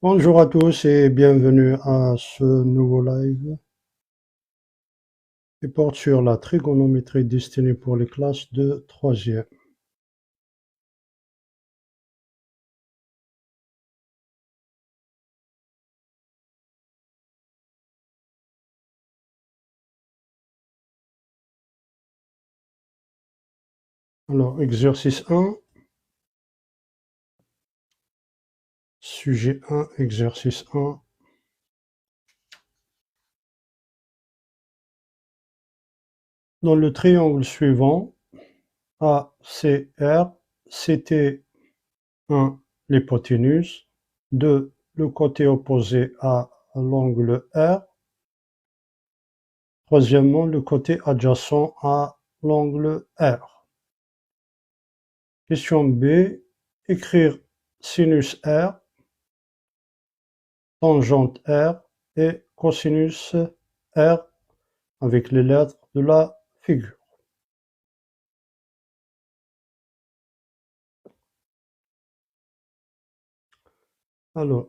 Bonjour à tous et bienvenue à ce nouveau live qui porte sur la trigonométrie destinée pour les classes de 3e. Alors, exercice 1, sujet 1, exercice 1. Dans le triangle suivant, ACR, c'était 1 l'hypoténuse, 2 le côté opposé à l'angle R, troisièmement le côté adjacent à l'angle R. Question B, écrire sinus R, tangente R et cosinus R avec les lettres de la figure. Alors,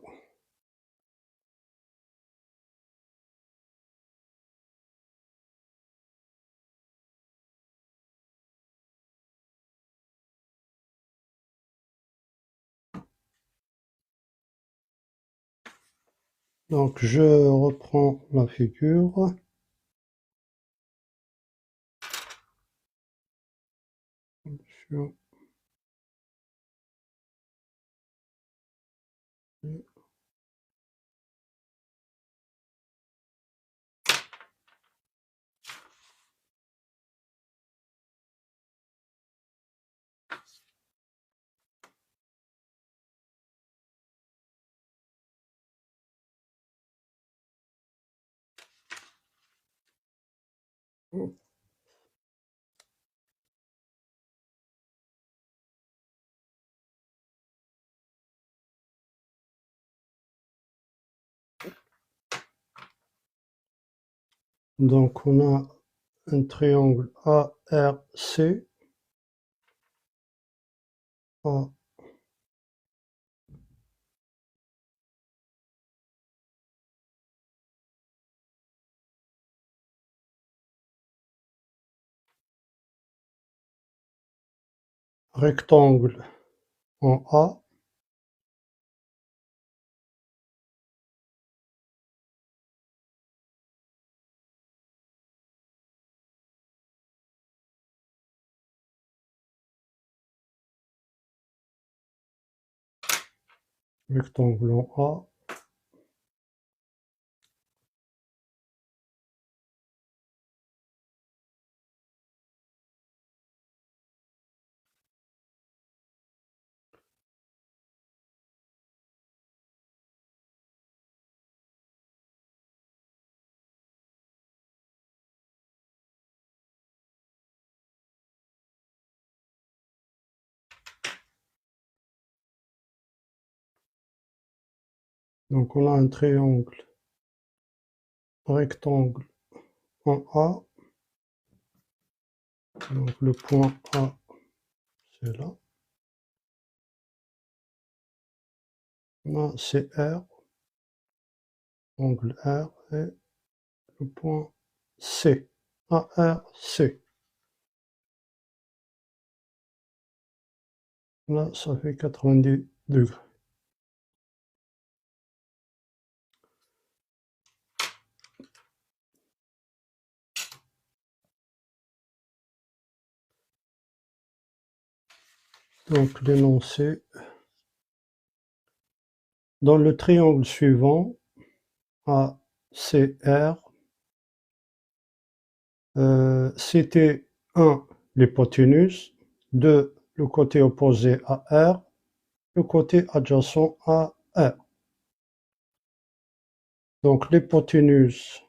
donc je reprends la figure. Donc on a un triangle ARC, A, rectangle en A, rectangle en A, donc on a un triangle rectangle en A, donc le point A c'est là, on a CR, angle R et le point C, ARC. Là, ça fait 90 degrés. Donc l'énoncé. Dans le triangle suivant, ACR, c'était 1 l'hypoténuse, 2 le côté opposé à R, le côté adjacent à R. Donc l'hypoténuse,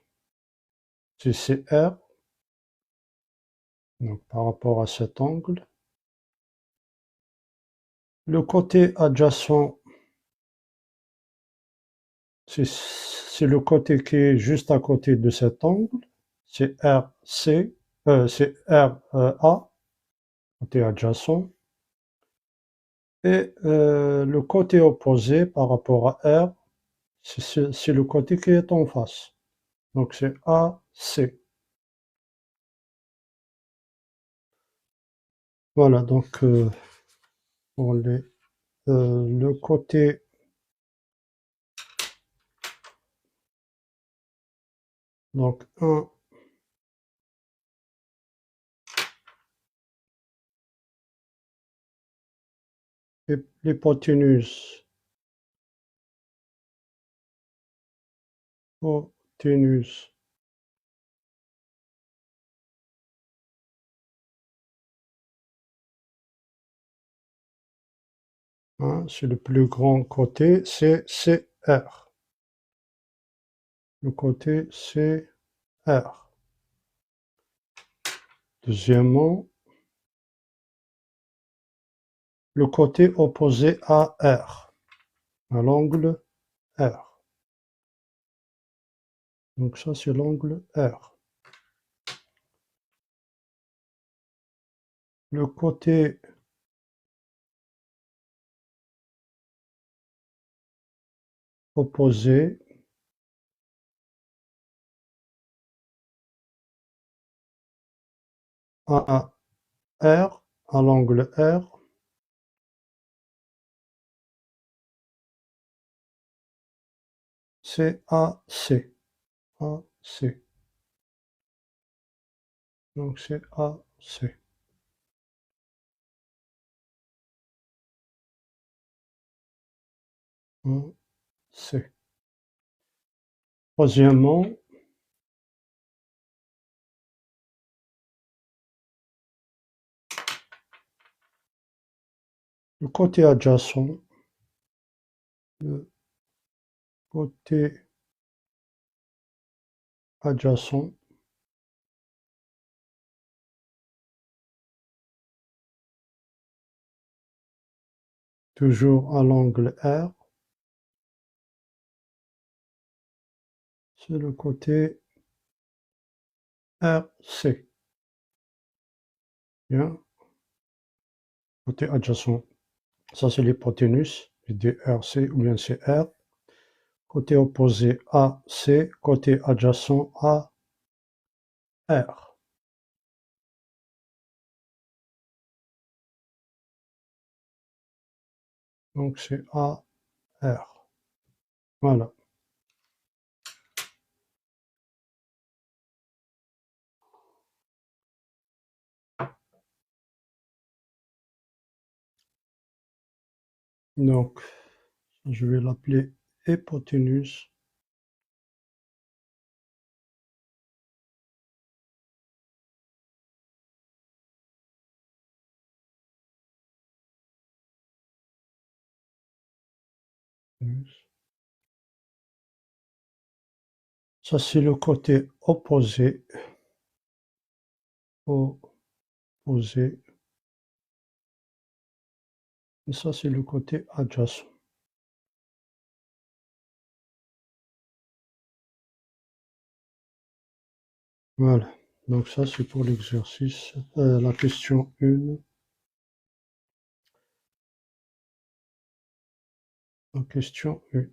c'est CR, donc par rapport à cet angle. Le côté adjacent, c'est le côté qui est juste à côté de cet angle, c'est RC, c'est RA, côté adjacent. Et le côté opposé par rapport à R, C'est le côté qui est en face. Donc c'est AC. Voilà, donc pour le côté donc 1 l'hypoténuse hypoténuse hein, c'est le plus grand côté, c'est CR. Le côté CR. Deuxièmement, le côté opposé à R, à l'angle R. Donc ça, c'est l'angle R. Le côté opposé à R, à l'angle R, c'est AC. AC. Donc c'est AC. C. Troisièmement, le côté adjacent, le côté adjacent, toujours à l'angle R, c'est le côté RC. Bien, côté adjacent. Ça, c'est l'hypoténuse, RC ou bien CR. Côté opposé AC, côté adjacent AR. Donc c'est AR. Voilà. Donc, je vais l'appeler hypoténuse. Ça, c'est le côté opposé. Opposé. Et ça, c'est le côté adjacent. Voilà. Donc ça, c'est pour l'exercice. La question 1. La question 1.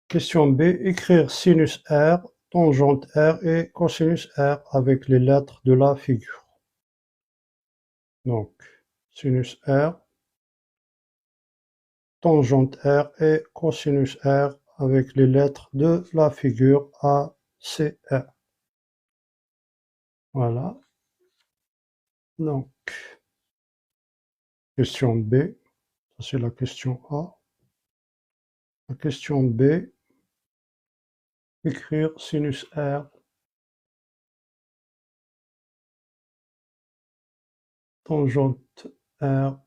Question B. Écrire sinus R, tangente R et cosinus R avec les lettres de la figure. Donc, sinus R, tangente R et cosinus R avec les lettres de la figure ACR. Voilà. Donc, question B, ça c'est la question A. La question B, écrire sinus R, tangente R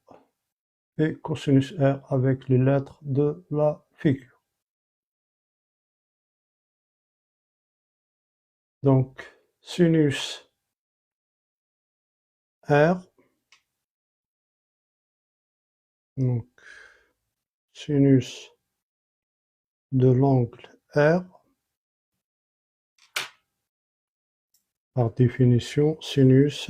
et cosinus R avec les lettres de la figure. Donc, sinus R, donc sinus de l'angle R, par définition, sinus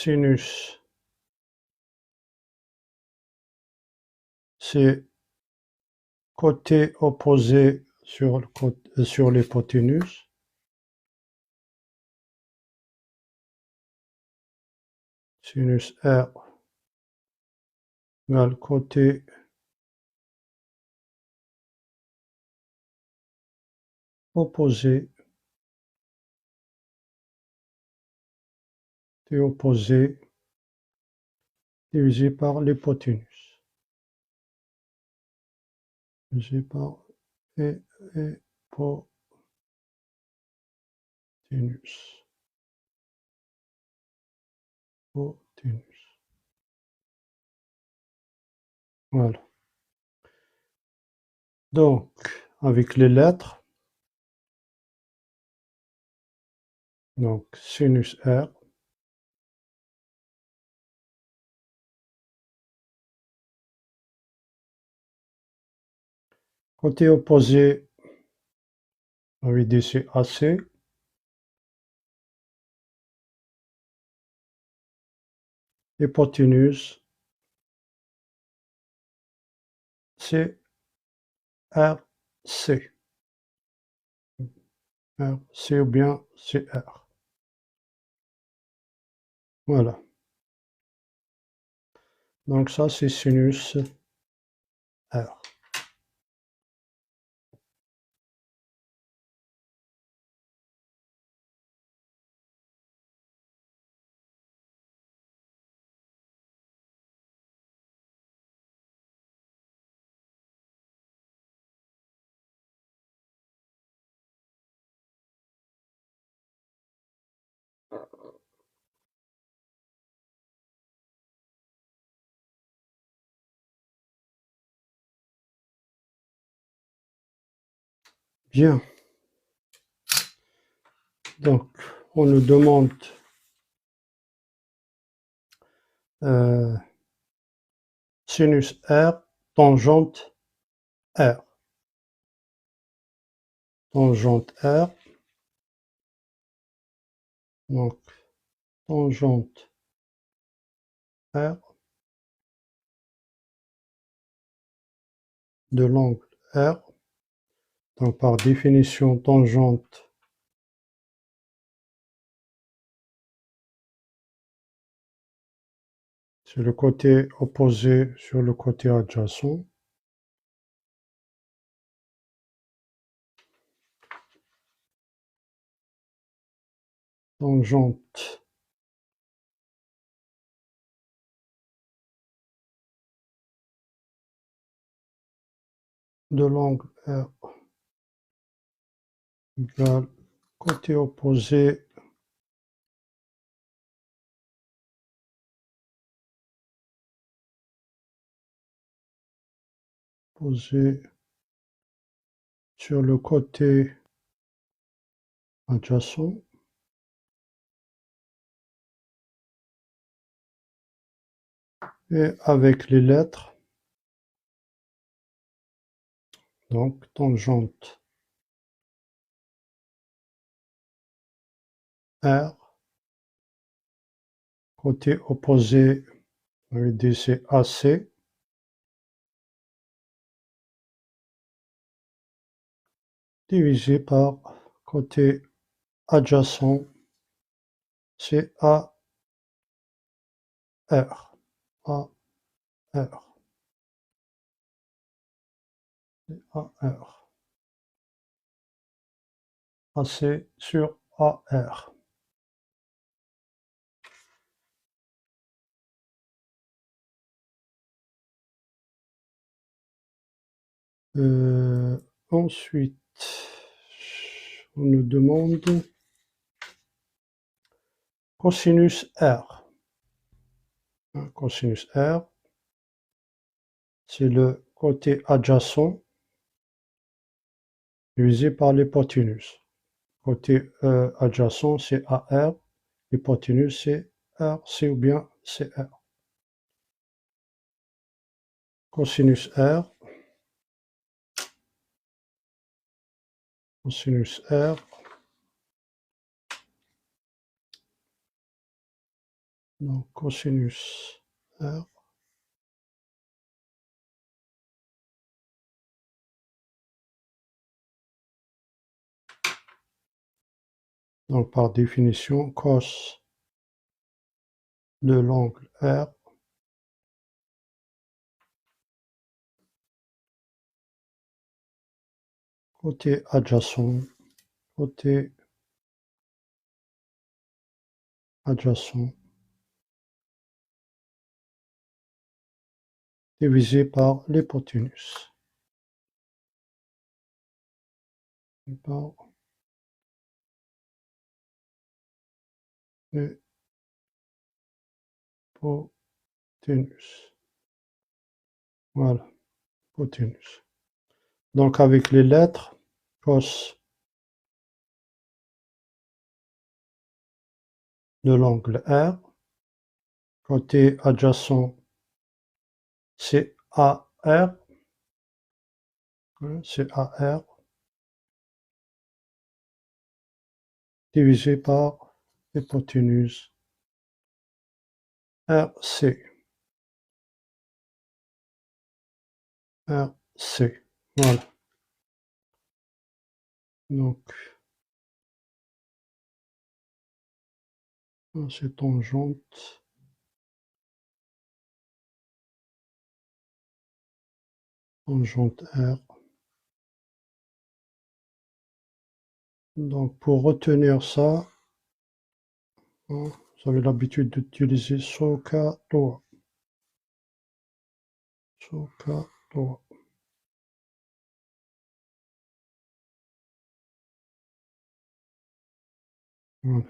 sinus, c'est côté opposé sur l'hypoténuse. Sinus R égale côté opposé divisé par l'hypoténuse. Divisé par hypoténuse. Hypoténuse. Voilà. Donc, avec les lettres, donc sinus R, côté opposé, on va dire c'est AC, hypoténuse, c'est RC. RC ou bien CR. Voilà. Donc ça, c'est sinus R. Bien. Donc, on nous demande sinus R, tangente R. Tangente R. Donc, tangente R de l'angle R. Donc, par définition, tangente c'est le côté opposé sur le côté adjacent. Tangente de l'angle R égale côté opposé sur le côté adjacent. Et avec les lettres, donc tangente R, côté opposé, on va dire c'est AC, divisé par côté adjacent, c'est AR. AR. AR. AC sur AR. Ensuite, on nous demande cosinus R. Cosinus R, c'est le côté adjacent divisé par l'hypoténuse. Côté adjacent, c'est AR, l'hypoténuse, c'est RC ou bien CR. Cosinus R, cosinus R, Donc cosinus R. Donc par définition, cos de l'angle R côté adjacent, côté adjacent divisé par l'hypoténuse. Par l'hypoténuse. Voilà, hypoténuse. Donc avec les lettres, cos de l'angle R, côté adjacent c'est AR, divisé par l'hypoténuse RC. RC. Voilà. Donc, c'est tangente. Tangente R. Donc, pour retenir ça, vous avez l'habitude d'utiliser SOHCAHTOA. SOHCAHTOA. Voilà.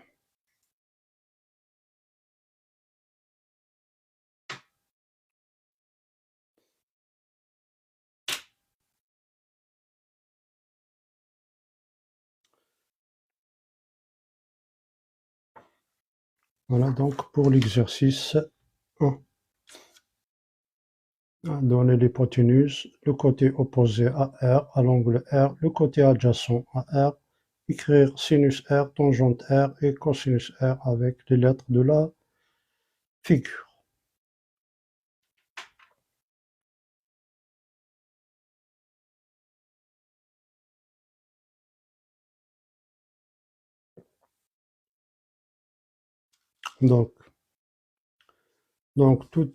Voilà donc pour l'exercice 1. Donner l'hypoténuse, le côté opposé à R, à l'angle R, le côté adjacent à R, écrire sinus R, tangente R et cosinus R avec les lettres de la figure. Donc tous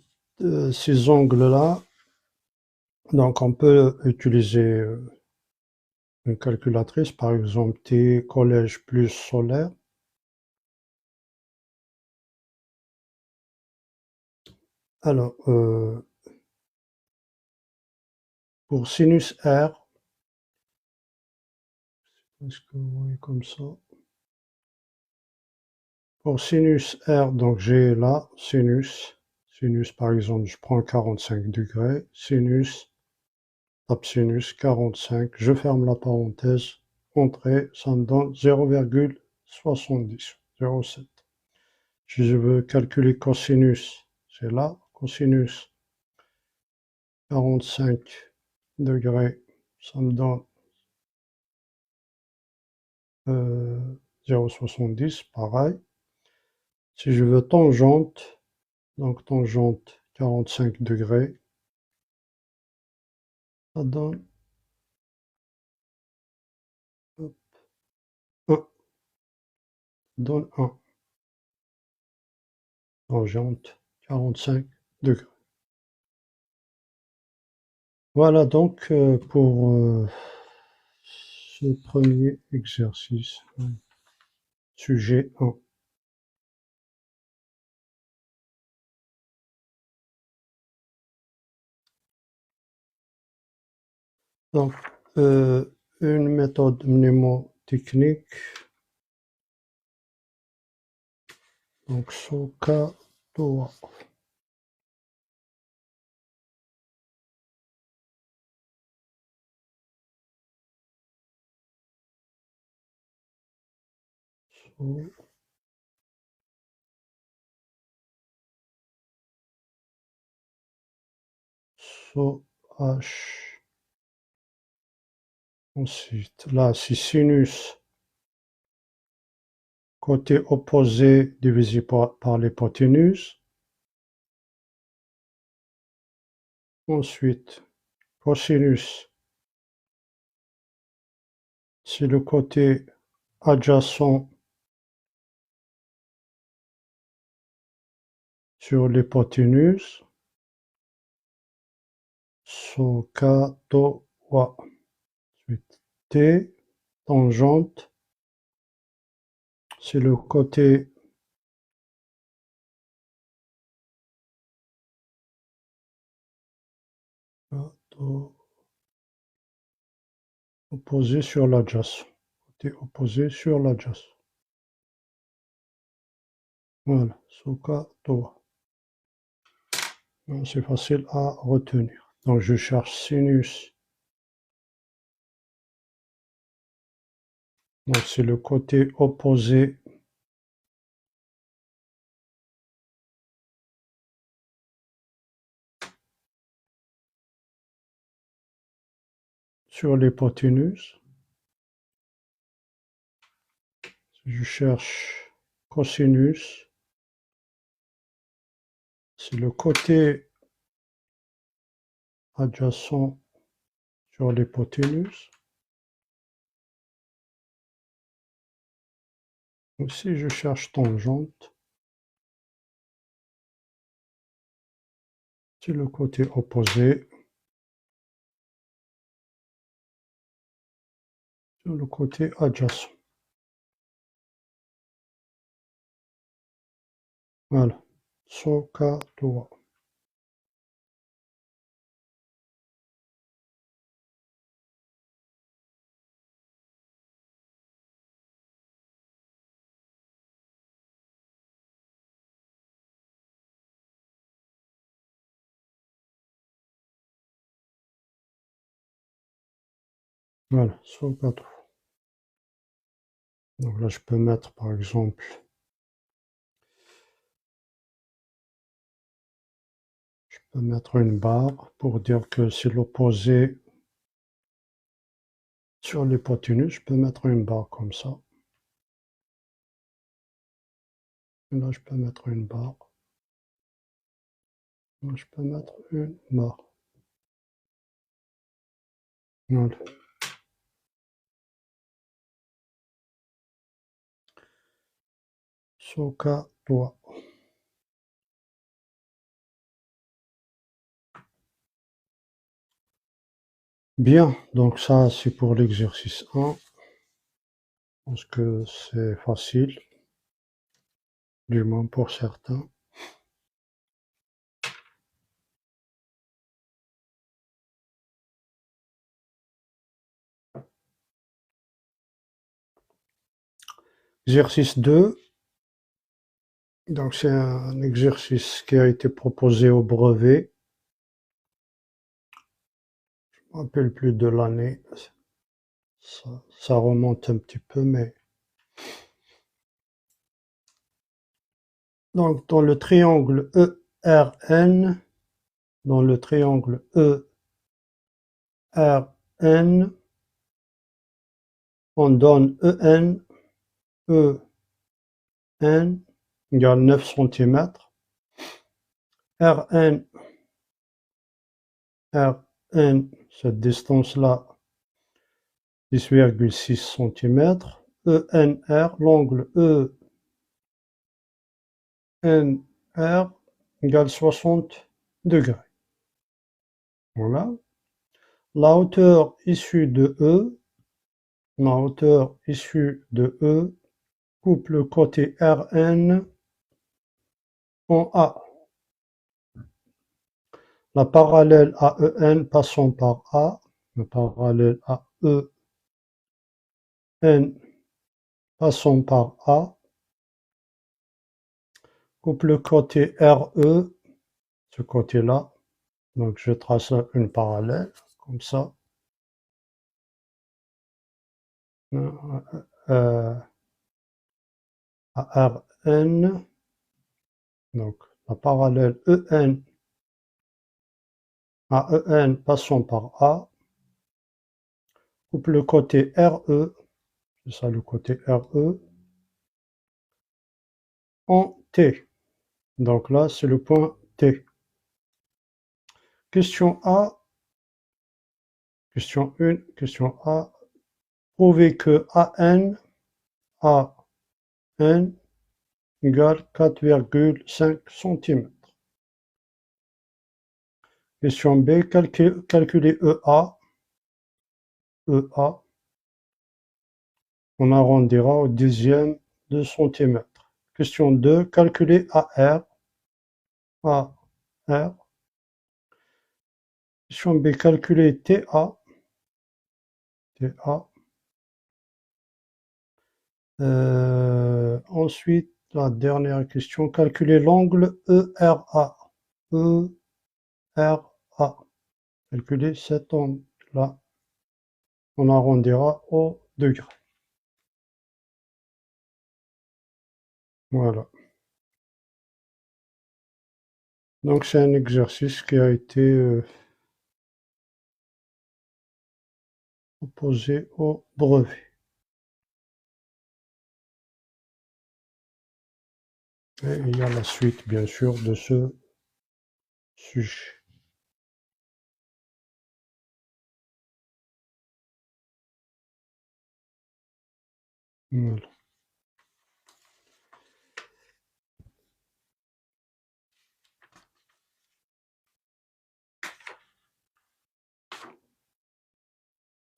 ces angles-là, donc on peut utiliser une calculatrice, par exemple T collège plus solaire. Alors, pour sinus R, est-ce que vous voyez comme ça? Pour sinus R, donc j'ai là sinus par exemple, je prends 45 degrés, sinus, tape sinus 45, je ferme la parenthèse, entrée, ça me donne 0,70, 0,7. Si je veux calculer cosinus, c'est là, cosinus 45 degrés, ça me donne 0,70, pareil. Si je veux tangente, donc tangente 45 degrés, ça donne 1. Donne 1. Tangente 45 degrés. Voilà donc pour ce premier exercice. Sujet 1. Donc, une méthode mnémotechnique. Donc, SOHCAHTOA. H. Ensuite, là, c'est sinus côté opposé divisé par l'hypoténuse. Ensuite, cosinus, c'est le côté adjacent sur l'hypoténuse. SOHCAHTOA. Ensuite, T, tangente, c'est le côté opposé sur l'adjacent. Côté opposé sur l'adjacent. Voilà, SOHCAHTOA. C'est facile à retenir. Donc je cherche sinus. Donc c'est le côté opposé sur l'hypoténuse. Je cherche cosinus. C'est le côté adjacent sur l'hypoténuse. Aussi, je cherche tangente. C'est le côté opposé sur le côté adjacent. Voilà, SOHCAHTOA. Voilà, SOHCAHTOA. Donc là, je peux mettre par exemple, je peux mettre une barre pour dire que c'est l'opposé sur l'hypoténuse. Je peux mettre une barre comme ça. Et là, je peux mettre une barre. Là, je peux mettre une barre. Voilà. SOHCAHTOA. Bien, donc ça c'est pour l'exercice 1. Je pense que c'est facile, du moins pour certains. Exercice 2. Donc c'est un exercice qui a été proposé au brevet. Je ne me rappelle plus de l'année. Ça remonte un petit peu, mais... Donc dans le triangle ERN, dans le triangle ERN, on donne EN égale 9 cm. RN, cette distance-là, 10,6 cm. ENR, l'angle ENR égale 60 degrés. Voilà. La hauteur issue de E, coupe le côté RN en A. La parallèle à EN passant par A, la parallèle à EN passant par A, coupe le côté RE, ce côté-là. Donc je trace une parallèle, comme ça. À RN, donc la parallèle EN à EN passant par A, coupe le côté RE, c'est ça le côté RE, en T. Donc là, c'est le point T. Question A. Question 1. Question A. Prouvez que AN égale 4,5 cm. Question B. Calculez EA. On arrondira au dixième de centimètre. Question 2. Calculez AR. Question B. Calculez TA. Ensuite, la dernière question. Calculez l'angle ERA. Calculez cet angle-là. On arrondira au degré. Voilà. Donc c'est un exercice qui a été proposé au brevet. Et il y a la suite, bien sûr, de ce sujet. Voilà.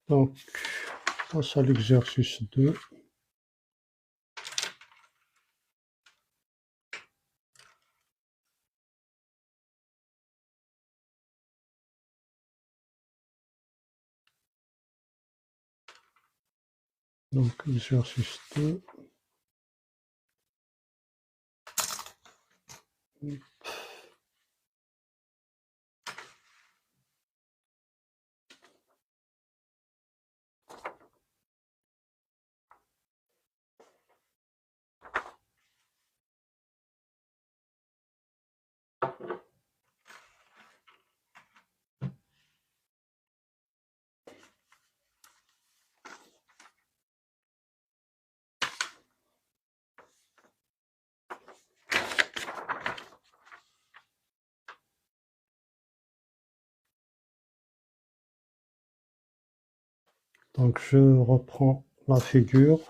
Donc, on passe à l'exercice 2. Donc, exercice 2. Donc, je reprends la figure.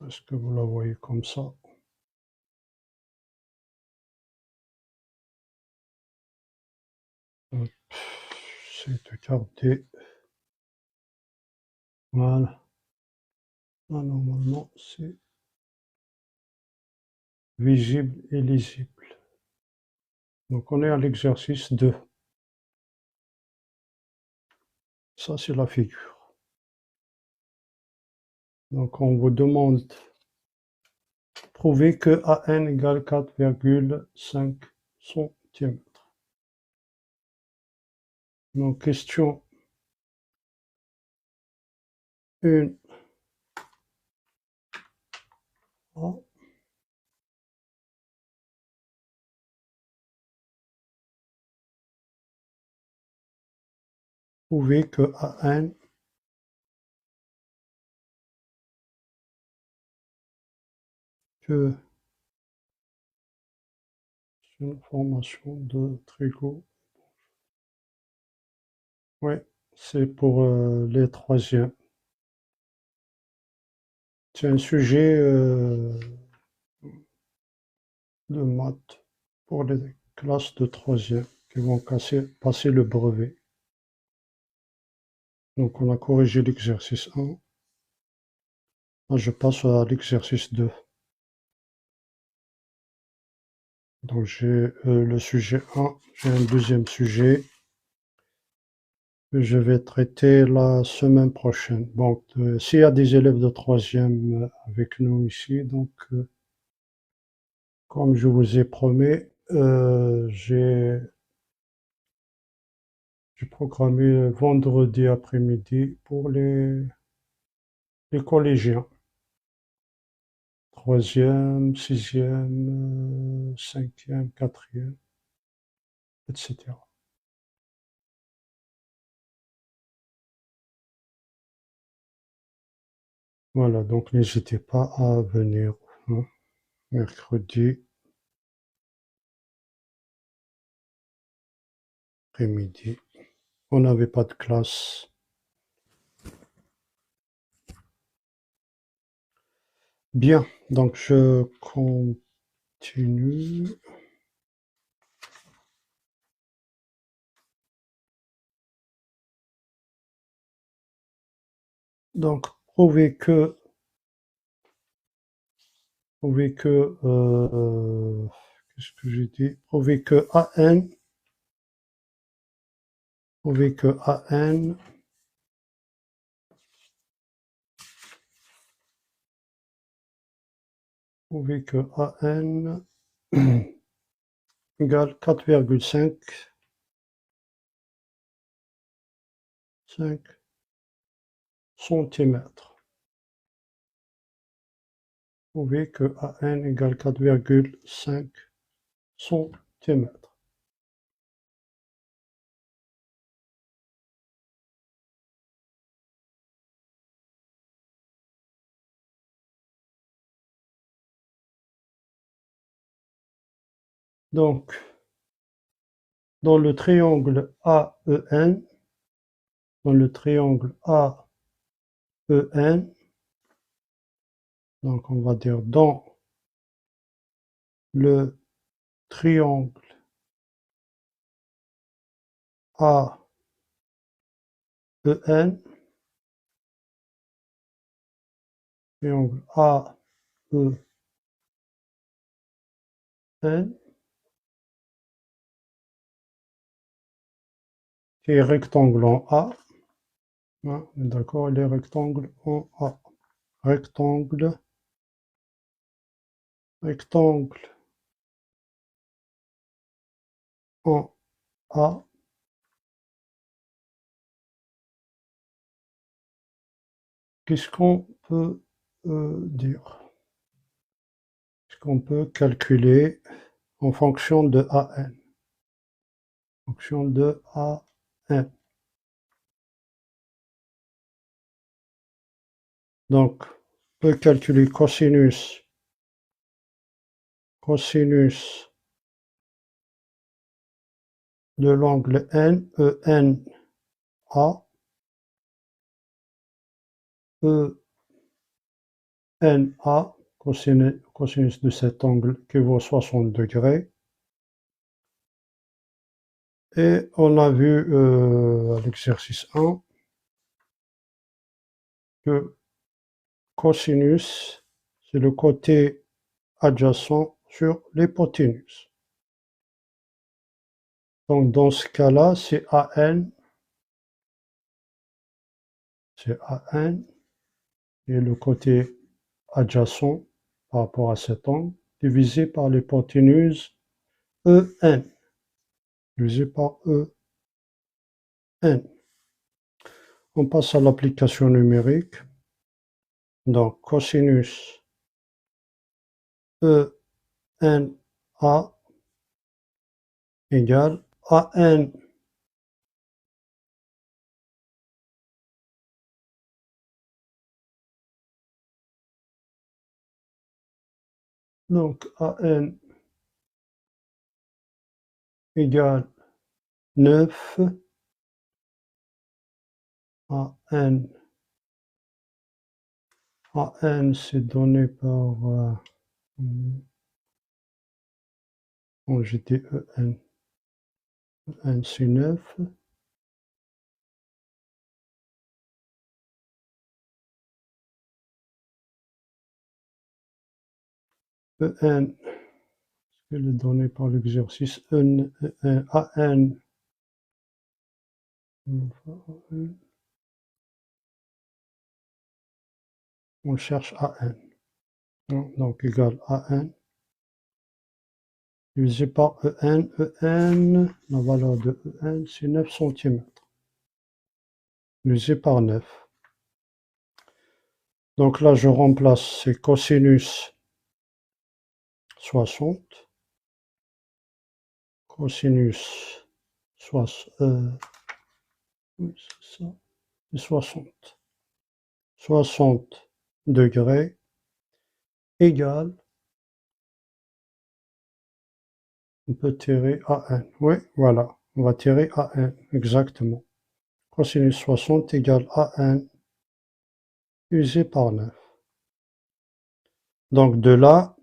Est-ce que vous la voyez comme ça? C'est de garder. Voilà. Là, normalement, c'est visible et lisible. Donc, on est à l'exercice 2. Ça, c'est la figure. Donc, on vous demande de prouver que AN égale 4,5 cm. Donc, question 1. Prouver que AN que c'est une formation de trigot. Oui, c'est pour les troisièmes. C'est un sujet de maths pour les classes de troisième qui vont passer le brevet. Donc on a corrigé l'exercice 1. Là, je passe à l'exercice 2. Donc j'ai le sujet 1, j'ai un deuxième sujet que je vais traiter la semaine prochaine. Donc s'il y a des élèves de troisième avec nous ici, donc comme je vous ai promis, j'ai programmé vendredi après-midi pour les collégiens. Troisième, sixième, cinquième, quatrième, etc. Voilà, donc n'hésitez pas à venir, hein, mercredi après-midi. On n'avait pas de classe. Bien, donc je continue. Donc, prouver que qu'est-ce que j'ai dit? Prouver que AN, prouver que AN prouver que AN égale 4,5 centimètres. Prouver que AN égale 4,5 centimètres. Donc, dans le triangle AEN, dans le triangle AEN, donc on va dire dans le triangle AEN, triangle AEN, qui est rectangle en A, hein, d'accord, les rectangles en A. Rectangle en A. Qu'est-ce qu'on peut dire? Qu'est-ce qu'on peut calculer en fonction de AN? Fonction de AN. Donc, on peut calculer cosinus de l'angle N, ENA, ENA, cosinus de cet angle qui vaut 60 degrés. Et on a vu à l'exercice 1 que cosinus, c'est le côté adjacent sur l'hypoténuse. Donc dans ce cas-là, c'est AN, et le côté adjacent par rapport à cet angle, divisé par l'hypoténuse EN, divisé par EN. On passe à l'application numérique. Donc cosinus ENA égale AN donc AN égale 9, AN c'est donné par j'étais EN c'est 9, EN elle est donnée par l'exercice AN on cherche AN, donc égal AN divisé par EN, la valeur de EN c'est 9 cm, divisé par 9. Donc là je remplace ces cosinus 60, cosinus 60, oui, c'est ça, c'est 60. degrés égale, on peut tirer AN. Oui, voilà, on va tirer AN, exactement. Cosinus 60 égale AN usé par 9. Donc de là,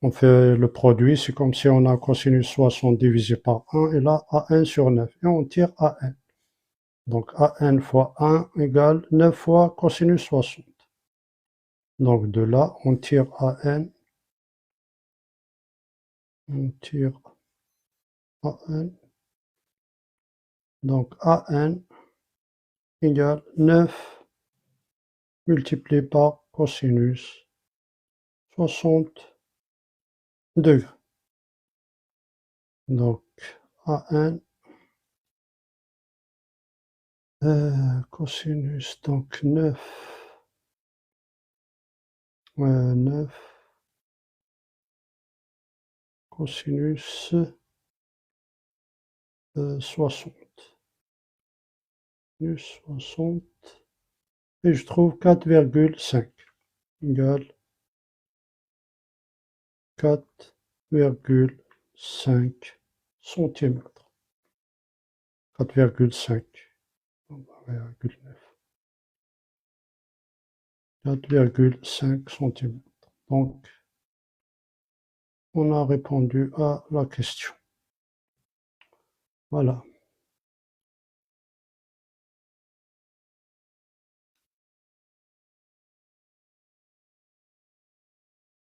on fait le produit, c'est comme si on a cosinus 60 divisé par 1, et là, AN sur 9, et on tire AN. Donc AN fois 1 égale 9 fois cosinus 60. Donc de là, on tire AN, on tire AN, donc AN égale 9 multiplié par cosinus 60 degrés. Donc AN, cosinus, donc 9 cosinus 60. Plus 60. Et je trouve 4,5 égale 4,5 centimètres. 4,5. 4,5 centimètres. Donc, on a répondu à la question. Voilà.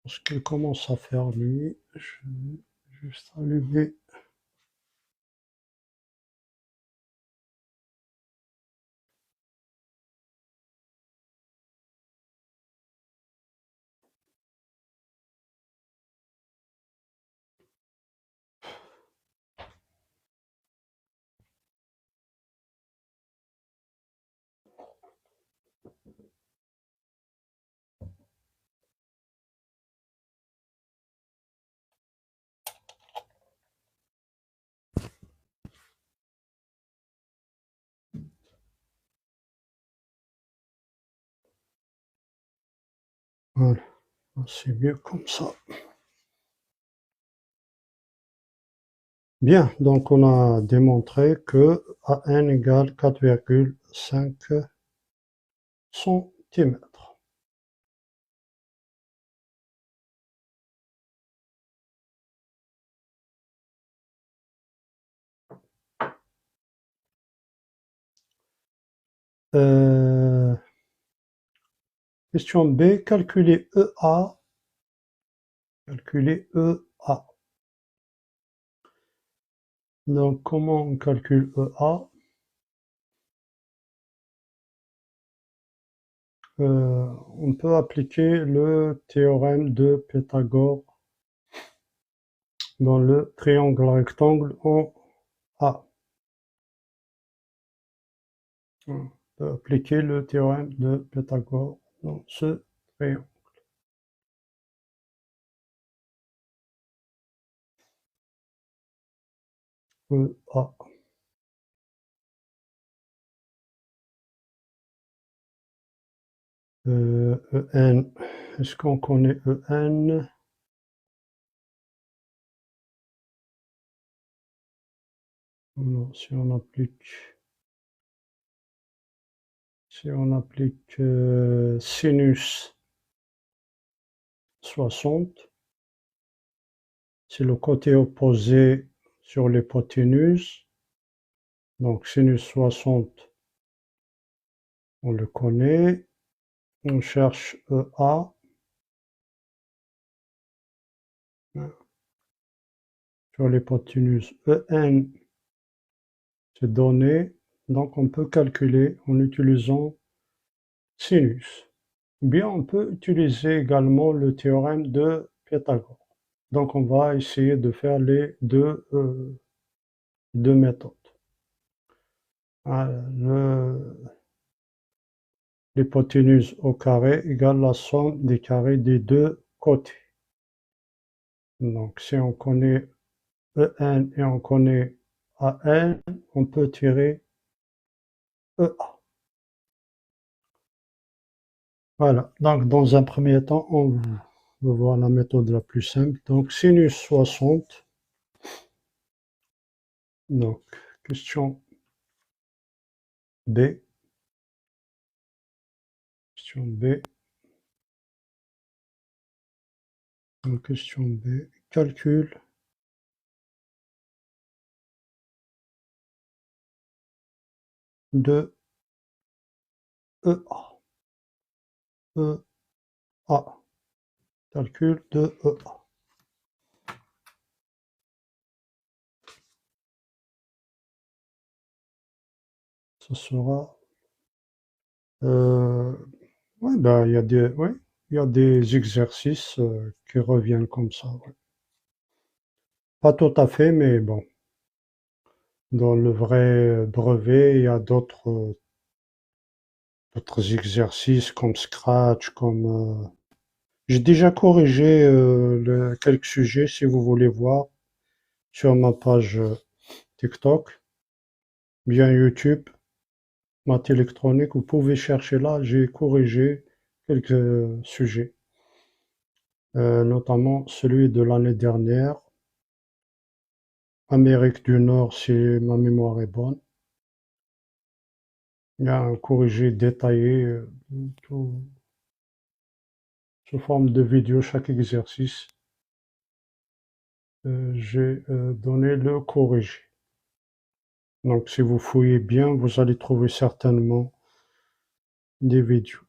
Parce qu'il commence à faire nuit, je vais juste allumer. Voilà, c'est mieux comme ça. Bien, donc on a démontré que AN égale 4,5 centimètres. Question B, calculer EA. Calculer EA. Donc, comment on calcule EA? On peut appliquer le théorème de Pythagore dans le triangle rectangle en A. On peut appliquer le théorème de Pythagore dans ce triangle. EA. EN. Est-ce qu'on connaît EN? Alors, si on applique sinus 60, c'est le côté opposé sur l'hypoténuse. Donc sinus 60, on le connaît. On cherche EA. Sur l'hypoténuse EN, c'est donné. Donc on peut calculer en utilisant sinus. Ou bien on peut utiliser également le théorème de Pythagore. Donc on va essayer de faire les deux méthodes. L'hypoténuse au carré égale la somme des carrés des deux côtés. Donc si on connaît EN et on connaît AN, on peut tirer EA. Voilà, donc dans un premier temps, on va voir la méthode la plus simple. Donc sinus 60, donc question B, question B, donc question B, calcul de EA, EA, calcul de EA. Ce sera, ouais, ben, ouais, il y a des exercices qui reviennent comme ça. Ouais. Pas tout à fait, mais bon, dans le vrai brevet, il y a d'autres exercices comme Scratch, comme j'ai déjà corrigé quelques sujets, si vous voulez voir, sur ma page TikTok, bien YouTube, maths électronique. Vous pouvez chercher là, j'ai corrigé quelques sujets, notamment celui de l'année dernière, Amérique du Nord, si ma mémoire est bonne. Il y a un corrigé détaillé, tout, sous forme de vidéo, chaque exercice. J'ai donné le corrigé. Donc si vous fouillez bien, vous allez trouver certainement des vidéos.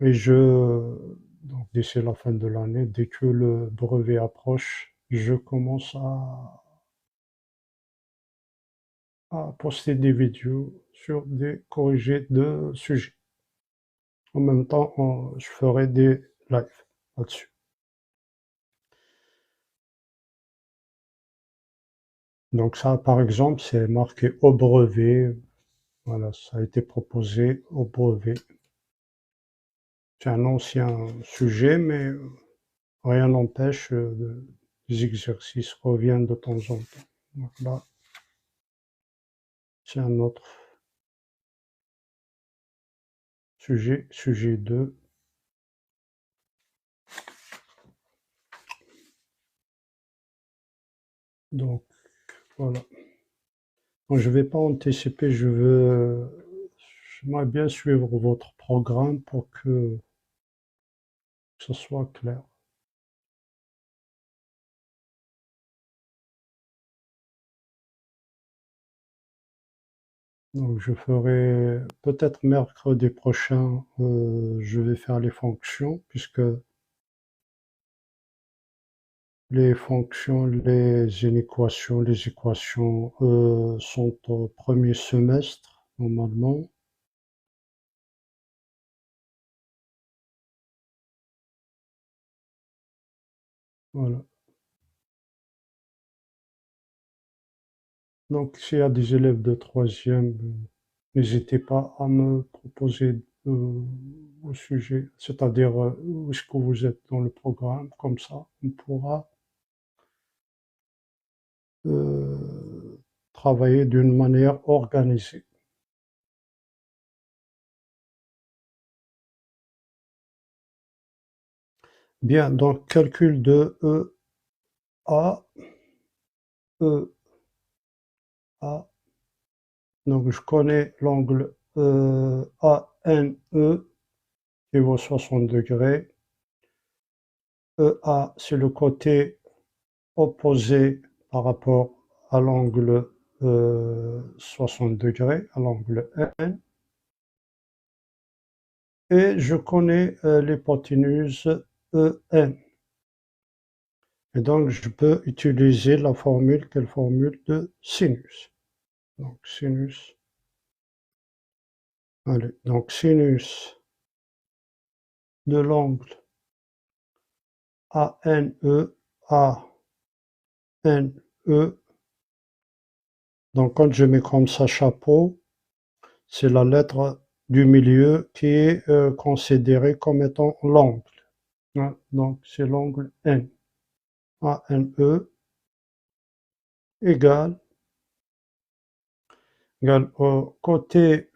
Et donc d'ici la fin de l'année, dès que le brevet approche, je commence à poster des vidéos sur des corrigés de sujets. En même temps, je ferai des lives là-dessus. Donc ça, par exemple, c'est marqué au brevet. Voilà, ça a été proposé au brevet. C'est un ancien sujet, mais rien n'empêche, les exercices reviennent de temps en temps. Donc là, c'est un autre sujet, sujet 2. Donc voilà. Bon, je ne vais pas anticiper, j'aimerais bien suivre votre programme pour que ce soit clair. Donc je ferai peut-être mercredi prochain, je vais faire les fonctions, puisque les fonctions, les équations sont au premier semestre, normalement. Voilà. Donc, s'il y a des élèves de troisième, n'hésitez pas à me proposer au sujet, c'est-à-dire où est-ce que vous êtes dans le programme, comme ça, on pourra travailler d'une manière organisée. Bien, donc calcul de EA, EA. Donc je connais l'angle ANE qui vaut 60 degrés. EA, c'est le côté opposé par rapport à l'angle 60 degrés, à l'angle N. Et je connais l'hypoténuse EN. Et donc je peux utiliser la formule, quelle formule de sinus. Donc sinus. Allez, donc sinus de l'angle ANE, ANE. Donc quand je mets comme ça chapeau, c'est la lettre du milieu qui est considérée comme étant l'angle. Hein, donc c'est l'angle N. ANE égale au côté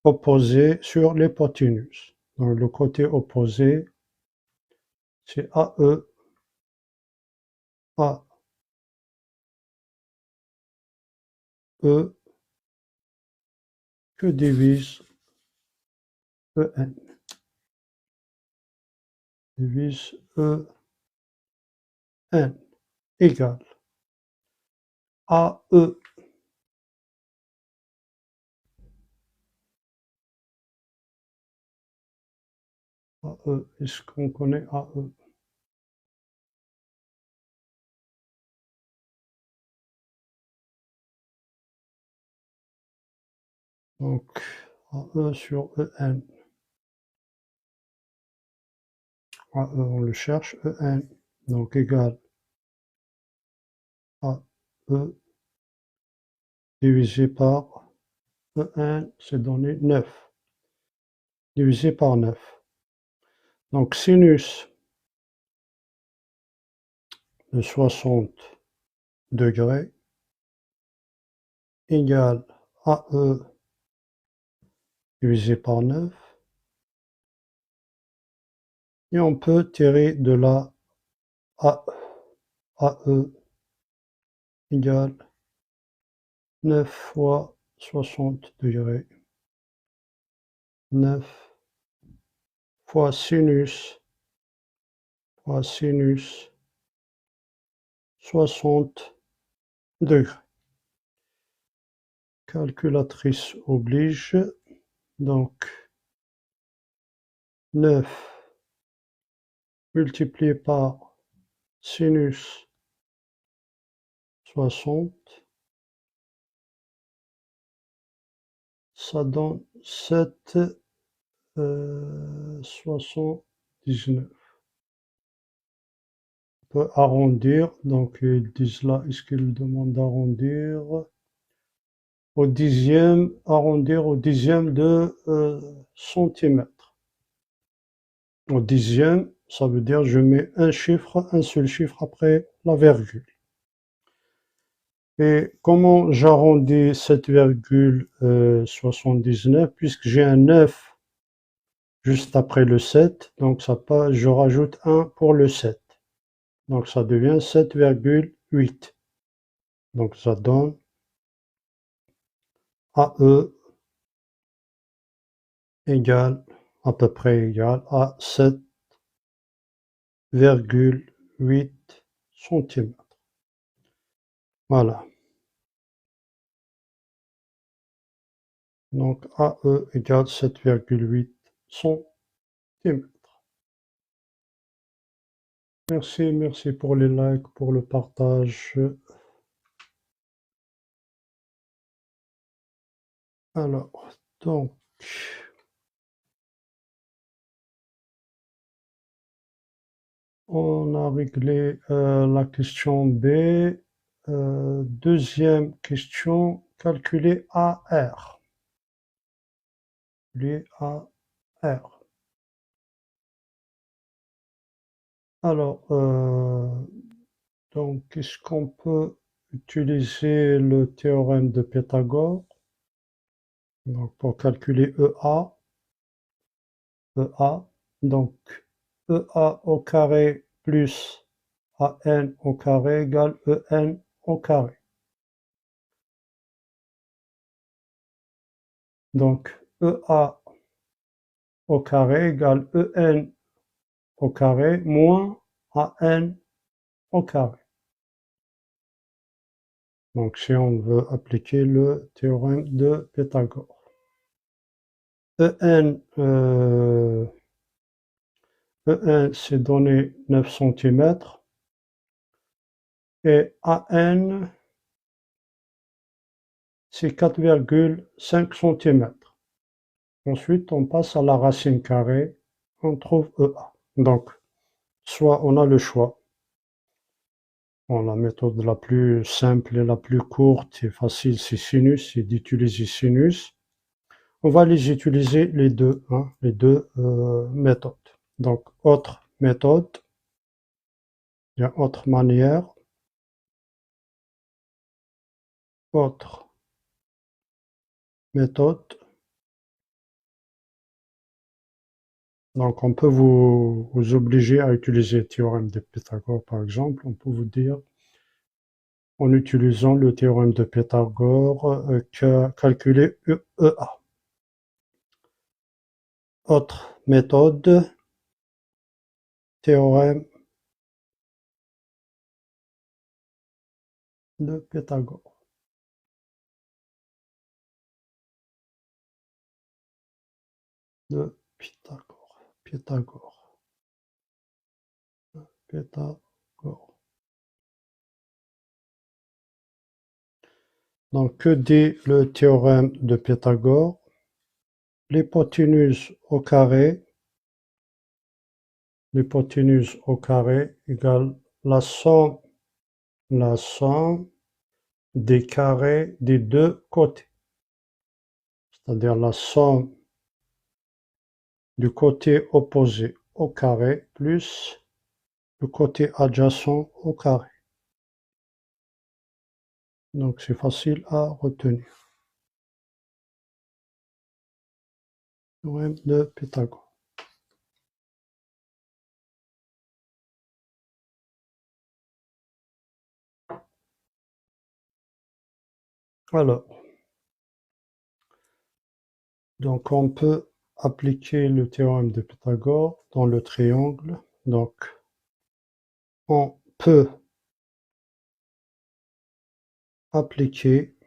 opposé sur l'hypoténuse. Donc le côté opposé, c'est AE, AE, que divise EN. Divise EN égale AE. AE, est-ce qu'on connaît AE? Donc AE sur EN. AE, on le cherche, EN. Donc égal AE divisé par EN, c'est donné 9. Divisé par 9. Donc sinus de 60 degrés égale AE divisé par 9. Et on peut tirer de là AE égale 9 fois 60 degrés. 9 fois sinus 60 degrés. Calculatrice oblige. Donc 9 multiplié par sinus 60, ça donne 7,79. On peut arrondir, donc ils disent là, est-ce qu'ils demandent d'arrondir au dixième, arrondir au dixième de centimètre. Au dixième, ça veut dire je mets un chiffre, un seul chiffre après la virgule. Et comment j'arrondis 7,79 puisque j'ai un 9 juste après le 7, donc ça passe, je rajoute 1 pour le 7. Donc ça devient 7,8. Donc ça donne AE égale, à peu près égal à 7,8 cm. Voilà. Donc AE égale 7,8 cm. Merci pour les likes, pour le partage. Alors, donc, on a réglé la question B. Deuxième question, calculer AR. Calculer AR. Alors, donc, est-ce qu'on peut utiliser le théorème de Pythagore? Donc, pour calculer EA, donc EA au carré plus AN au carré égale EN au carré. Donc EA au carré égale EN au carré moins AN au carré. Donc si on veut appliquer le théorème de Pythagore. EN c'est donné 9 cm et AN c'est 4,5 cm. Ensuite, on passe à la racine carrée, on trouve EA. Donc, soit on a le choix. Bon, la méthode la plus simple et la plus courte et facile, c'est sinus, c'est d'utiliser sinus. On va les utiliser les deux, hein, les deux méthodes. Donc, autre méthode, il y a autre manière, autre méthode. Donc, on peut vous obliger à utiliser le théorème de Pythagore, par exemple. On peut vous dire, en utilisant le théorème de Pythagore, calculer EA. Autre méthode, théorème de Pythagore. De Pythagore. Pythagore. Pythagore. Donc, que dit le théorème de Pythagore? L'hypoténuse au carré égale la somme des carrés des deux côtés. C'est-à-dire la somme du côté opposé au carré plus le côté adjacent au carré. Donc c'est facile à retenir. Théorème de Pythagore. Alors, donc on peut appliquer le théorème de Pythagore dans le triangle. Donc on peut appliquer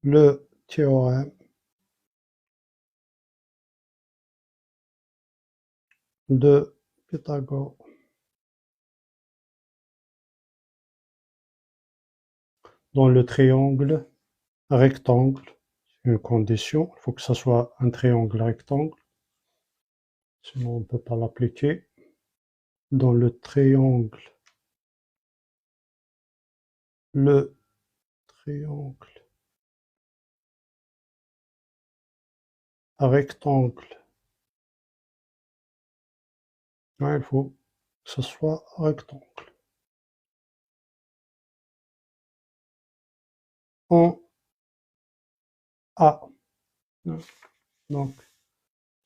le théorème de Pythagore dans le triangle rectangle. C'est une condition, il faut que ça soit un triangle rectangle, sinon on ne peut pas l'appliquer. Dans le triangle rectangle, il faut que ce soit rectangle. En A. Donc,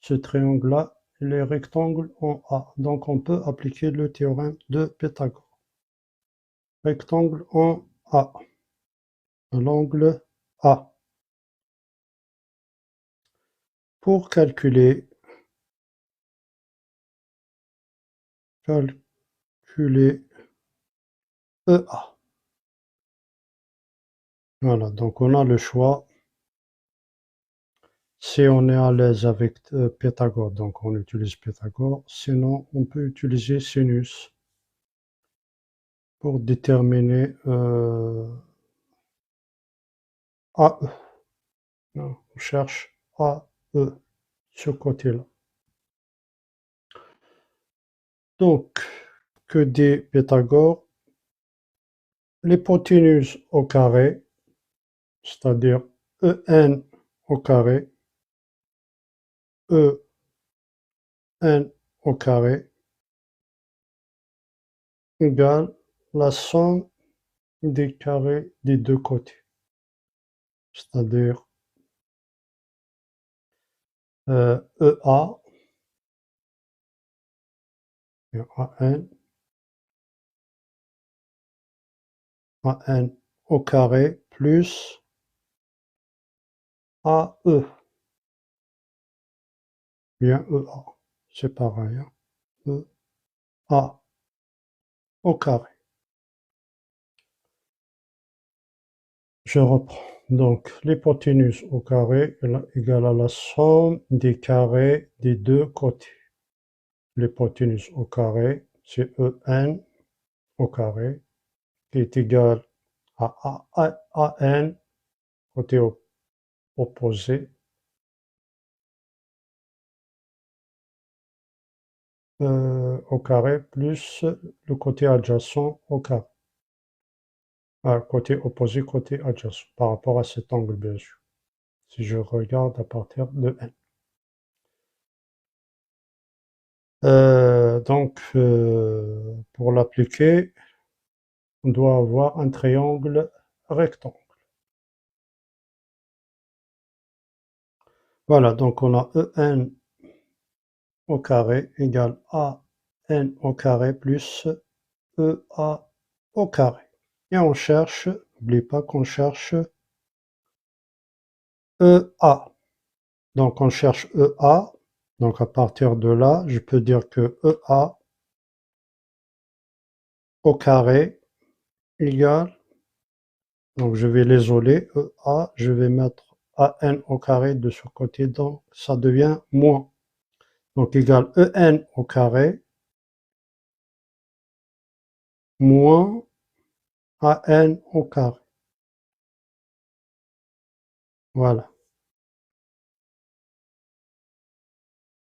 ce triangle-là, il est rectangle en A. Donc, on peut appliquer le théorème de Pythagore. Rectangle en A. L'angle A. Pour calculer EA. Voilà, donc on a le choix. Si on est à l'aise avec Pythagore, donc on utilise Pythagore. Sinon, on peut utiliser sinus pour déterminer AE. On cherche AE, ce côté-là. Donc, que dit Pythagore? L'hypoténuse au carré, c'est-à-dire EN au carré, EN au carré, égale la somme des carrés des deux côtés. C'est-à-dire EA, AN au carré plus AE, bien EA, c'est pareil, hein. EA au carré. Je reprends. Donc, l'hypoténuse au carré est égale à la somme des carrés des deux côtés. L'hypoténuse au carré, c'est EN au carré, qui est égal à AN, côté opposé, au carré, plus le côté adjacent au carré. Côté opposé, côté adjacent, par rapport à cet angle, bien sûr. Si je regarde à partir de N. Donc, pour l'appliquer, on doit avoir un triangle rectangle. Voilà, donc on a en au carré égale an au carré plus ea au carré. Et on cherche, n'oublie pas qu'on cherche ea. Donc on cherche ea. Donc à partir de là, je peux dire que ea au carré égale, donc je vais l'isoler, ea, je vais mettre an au carré de ce côté, donc ça devient moins. Donc égale en au carré moins an au carré. Voilà.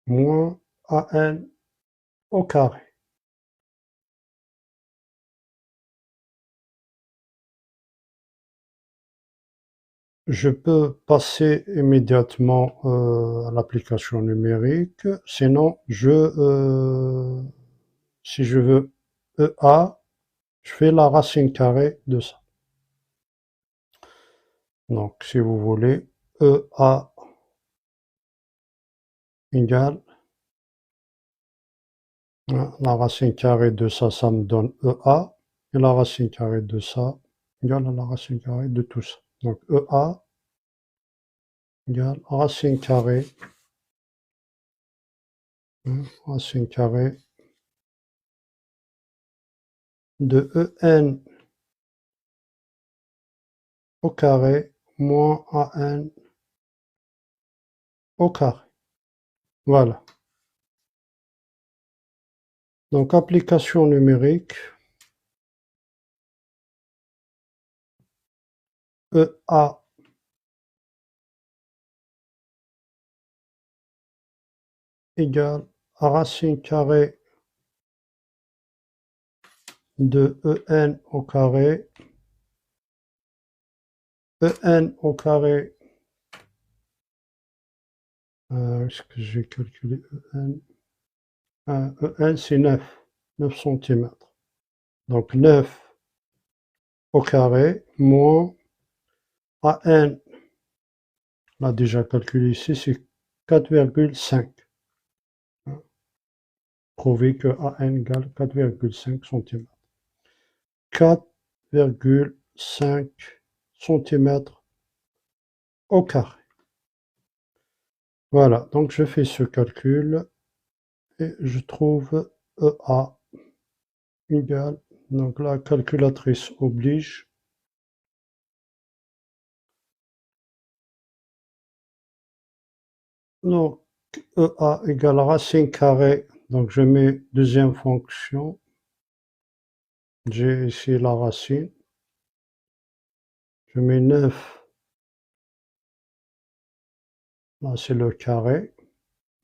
Moins an au carré. Je peux passer immédiatement à l'application numérique, sinon si je veux EA, je fais la racine carrée de ça. Donc si vous voulez, EA égale, la racine carrée de ça, ça me donne EA, et la racine carrée de ça égale à la racine carrée de tout ça. Donc EA égale racine carrée de en au carré moins an au carré. Voilà. Donc application numérique, EA égale racine carrée de en au carré, en au carré, est-ce que j'ai calculé en c'est 9 cm. Donc 9 au carré moins an, on l'a déjà calculé ici, c'est 4,5. Prouver que an égale 4,5 cm. 4,5 cm au carré. Voilà, donc je fais ce calcul et je trouve EA égale, donc la calculatrice oblige, donc EA égale racine carrée, donc je mets deuxième fonction, j'ai ici la racine, je mets 9, là c'est le carré,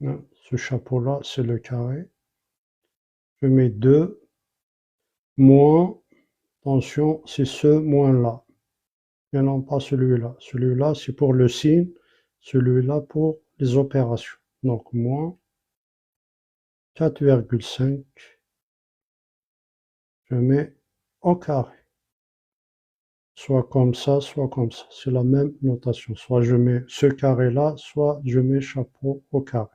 ce chapeau-là c'est le carré, je mets 2, moins, attention, c'est ce moins-là, et non pas celui-là. Celui-là, c'est pour le signe, celui-là pour les opérations. Donc, moins 4,5, je mets au carré. Soit comme ça, soit comme ça. C'est la même notation. Soit je mets ce carré-là, soit je mets chapeau au carré.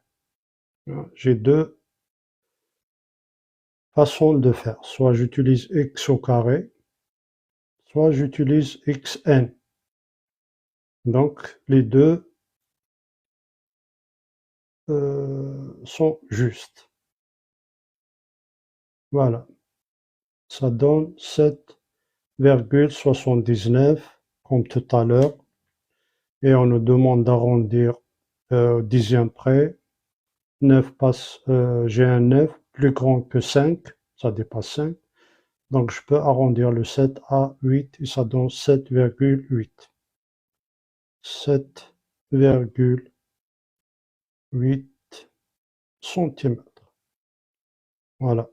J'ai deux façons de faire. Soit j'utilise x au carré, soit j'utilise xn. Donc, les deux sont justes. Voilà. Ça donne 7,79 comme tout à l'heure. Et on nous demande d'arrondir au dixième près. 9 passe, j'ai un 9 plus grand que 5, ça dépasse 5. Donc je peux arrondir le 7 à 8 et ça donne 7,8. 7,8 cm. Voilà.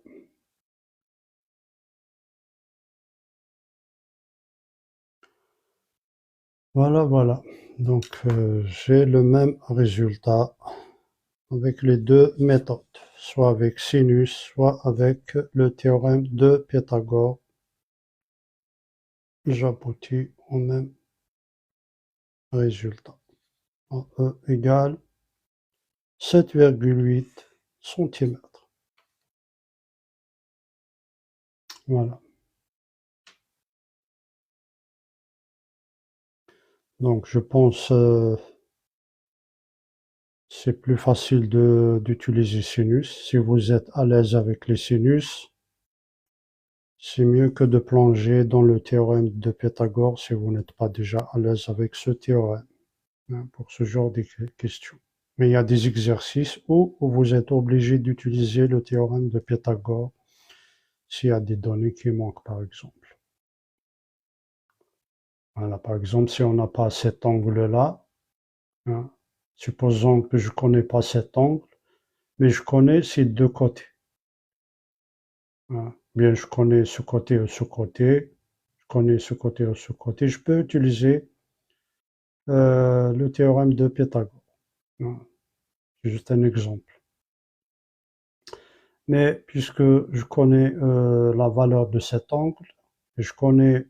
Voilà, voilà. Donc j'ai le même résultat avec les deux méthodes, soit avec sinus, soit avec le théorème de Pythagore. J'aboutis au même résultat. E égale 7,8 cm. Voilà. Donc je pense c'est plus facile d'utiliser sinus. Si vous êtes à l'aise avec les sinus, c'est mieux que de plonger dans le théorème de Pythagore si vous n'êtes pas déjà à l'aise avec ce théorème, hein, pour ce genre de questions. Mais il y a des exercices où vous êtes obligé d'utiliser le théorème de Pythagore s'il y a des données qui manquent, par exemple. Voilà, par exemple, si on n'a pas cet angle-là, hein, supposons que je ne connais pas cet angle, mais je connais ces deux côtés. Hein. Bien, je connais ce côté ou ce côté, je connais ce côté ou ce côté, je peux utiliser le théorème de Pythagore. Hein. C'est juste un exemple. Mais puisque je connais la valeur de cet angle, et je connais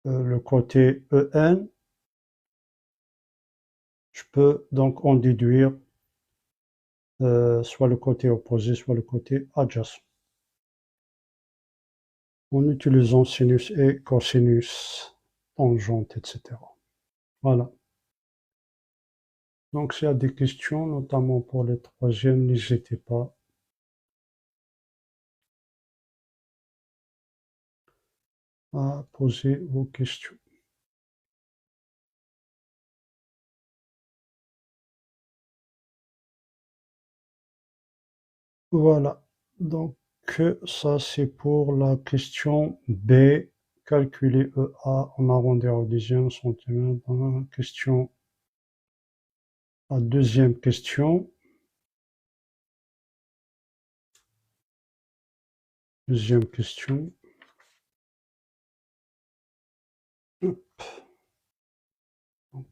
le côté EN, je peux donc en déduire soit le côté opposé, soit le côté adjacent, en utilisant sinus et cosinus, tangente, etc. Voilà. Donc s'il y a des questions, notamment pour les troisièmes, n'hésitez pas à poser vos questions. Voilà, donc ça c'est pour la question B, calculer EA en arrondir au dixième centimètre. Question, la deuxième question. Deuxième question. Hop. Donc,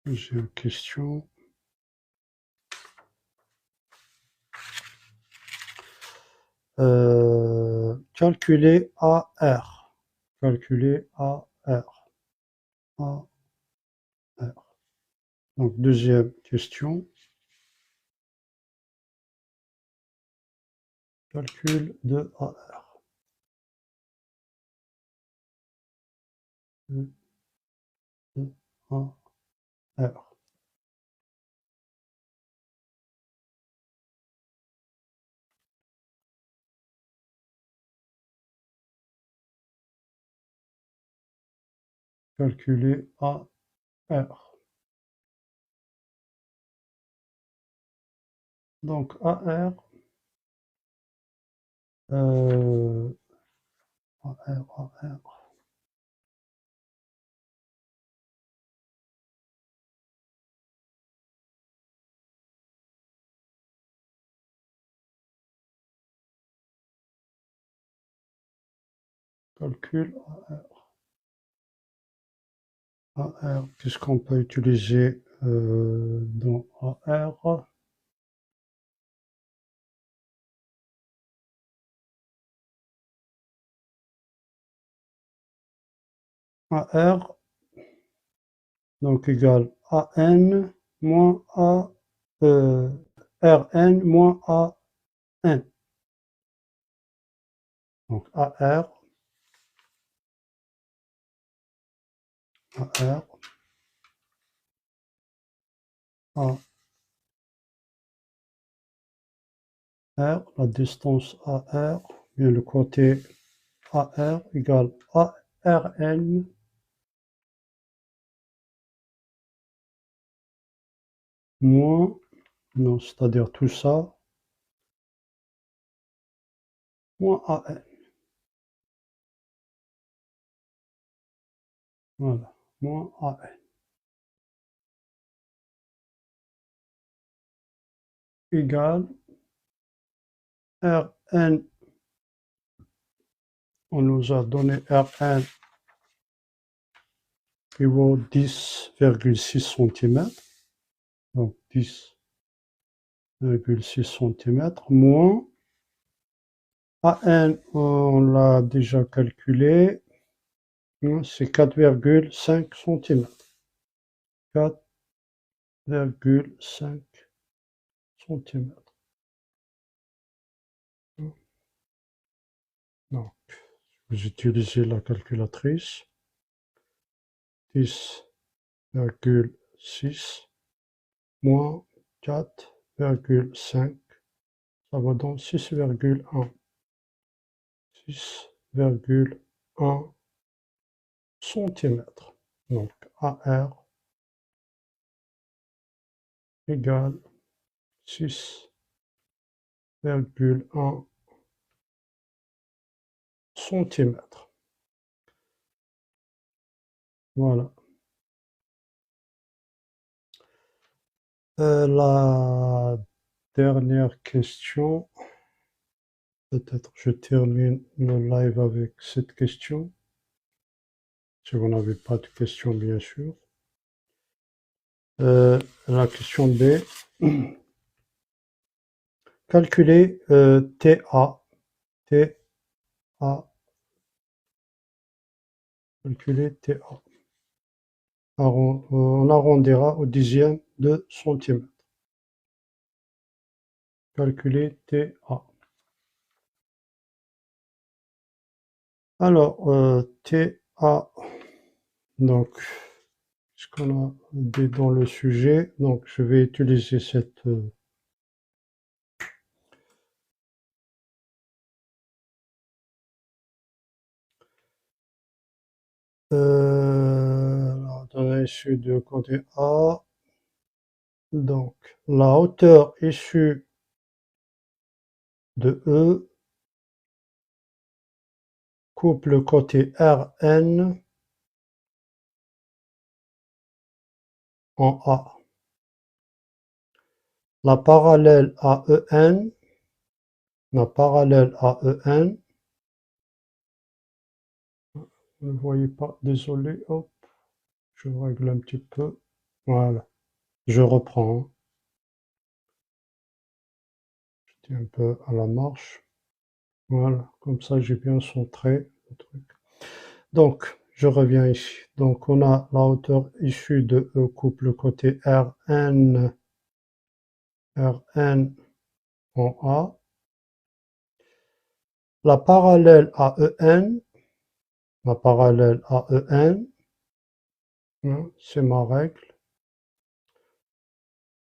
deuxième question. Calculer AR. Calculer AR. AR. Donc, deuxième question. Calcul de AR. De AR. Calculer AR. Donc, AR. AR. Calcul AR. Qu'est-ce qu'on peut utiliser dans AR? AR, donc égal AN moins RN moins AN. Donc AR, AR, AR, la distance AR, bien le côté AR égale ARN moins, non, c'est-à-dire tout ça, moins AN. Voilà, moins AN. Égale Rn, on nous a donné Rn qui vaut 10,6 cm. Donc 10,6 cm moins AN, on l'a déjà calculé, c'est 4,5 cm. 4,5 cm. Donc, vous utilisez la calculatrice. 10,6 moins 4,5, ça va donc 6,1. 6,1 cm. Donc AR égale 6,1 cm. Voilà. La dernière question. Peut-être je termine le live avec cette question. Si vous n'avez pas de questions, bien sûr. La question B. Calculer TA. TA. Calculer TA. On arrondira au dixième de centimètre. Calculer TA. Alors, TA, donc, ce qu'on a dit dans le sujet, donc je vais utiliser cette données issues de côté A. Donc, la hauteur issue de E coupe le côté Rn en A. La parallèle à EN, vous ne voyez pas, désolé, hop, je règle un petit peu, voilà, je reprends, j'étais un peu à la marche, voilà, comme ça j'ai bien centré le truc. Donc, je reviens ici, donc on a la hauteur issue de E coupe le côté Rn en A. La parallèle à EN, c'est ma règle.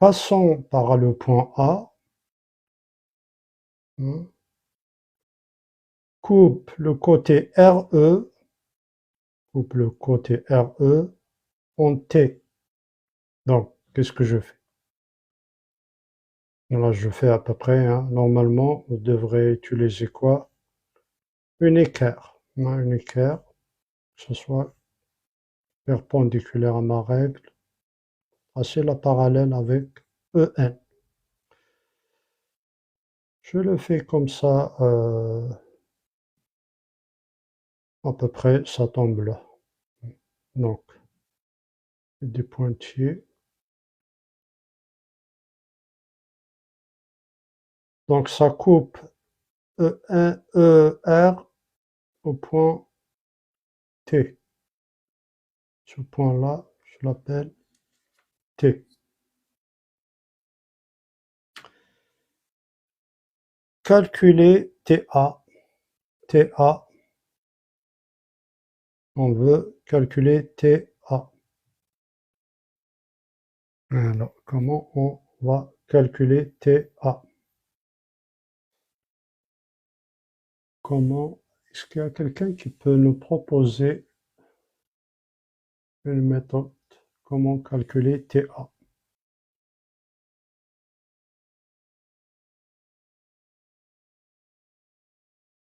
Passons par le point A, coupe le côté RE, en T. Donc, qu'est-ce que je fais? Là, je fais à peu près, normalement, vous devrez utiliser quoi? Une équerre, une équerre, que ce soit perpendiculaire à ma règle, tracer la parallèle avec EN. Je le fais comme ça, à peu près, ça tombe là. Donc, des pointillés. Donc, ça coupe E1, ER au point T. Ce point-là, je l'appelle T. Calculer TA. TA. On veut calculer TA. Alors, comment on va calculer TA? Comment? Est-ce qu'il y a quelqu'un qui peut nous proposer une méthode? Comment calculer TA?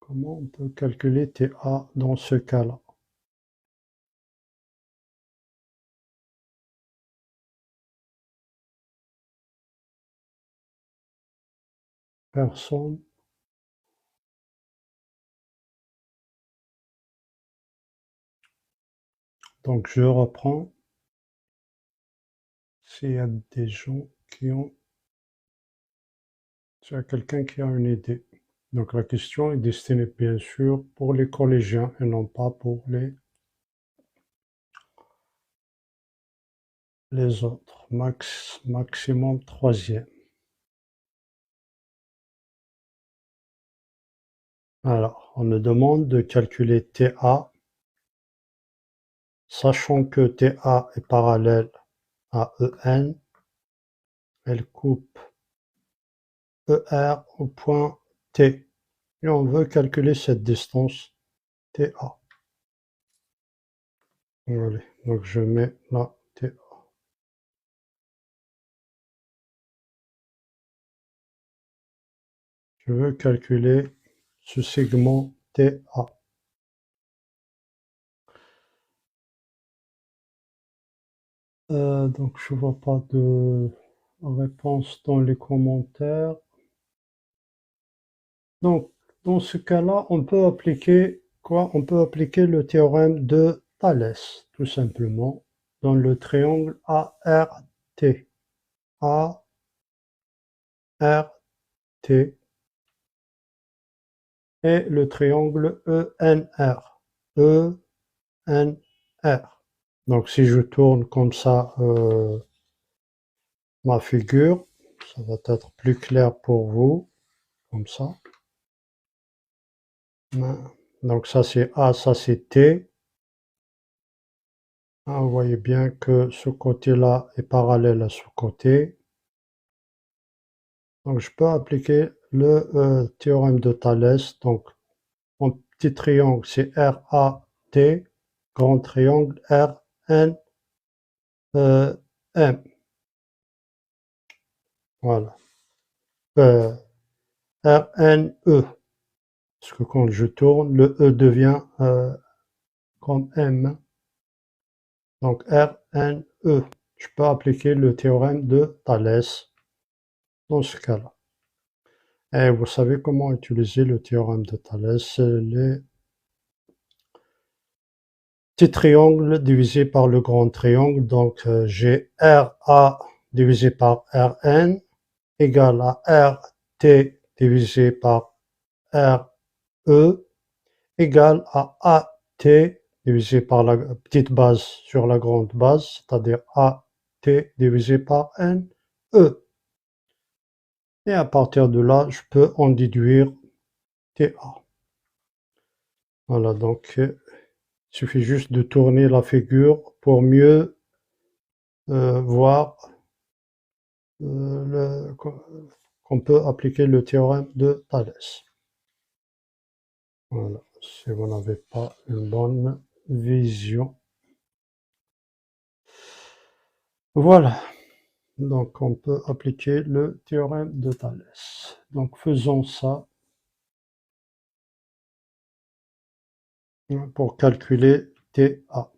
Comment on peut calculer TA dans ce cas-là? Personne. Donc je reprends. S'il y a des gens qui ont... S'il y a quelqu'un qui a une idée. Donc la question est destinée bien sûr pour les collégiens et non pas pour les autres. Maximum troisième. Alors, on me demande de calculer TA, sachant que TA est parallèle à EN, elle coupe ER au point T. Et on veut calculer cette distance TA. Allez, donc je mets là TA. Je veux calculer ce segment TA. Donc je vois pas de réponse dans les commentaires. Donc dans ce cas-là, on peut appliquer quoi? On peut appliquer le théorème de Thalès, tout simplement, dans le triangle ART. ART et le triangle ENR. ENR. Donc si je tourne comme ça ma figure, ça va être plus clair pour vous, comme ça. Donc ça c'est A, ça c'est T. Vous voyez bien que ce côté-là est parallèle à ce côté. Donc je peux appliquer le théorème de Thalès. Donc mon petit triangle c'est RAT, grand triangle RNM. Voilà. RNE. Parce que quand je tourne, le E devient comme M. Donc RNE. Je peux appliquer le théorème de Thalès dans ce cas-là. Et vous savez comment utiliser le théorème de Thalès. C'est les petits triangles divisés par le grand triangle. Donc j'ai RA divisé par RN égale à RT divisé par RE égale à AT divisé par la petite base sur la grande base, c'est-à-dire AT divisé par NE. Et à partir de là, je peux en déduire TA. Voilà, donc il suffit juste de tourner la figure pour mieux voir qu'on peut appliquer le théorème de Thalès. Voilà, si vous n'avez pas une bonne vision. Voilà, donc on peut appliquer le théorème de Thalès. Donc faisons ça pour calculer TA.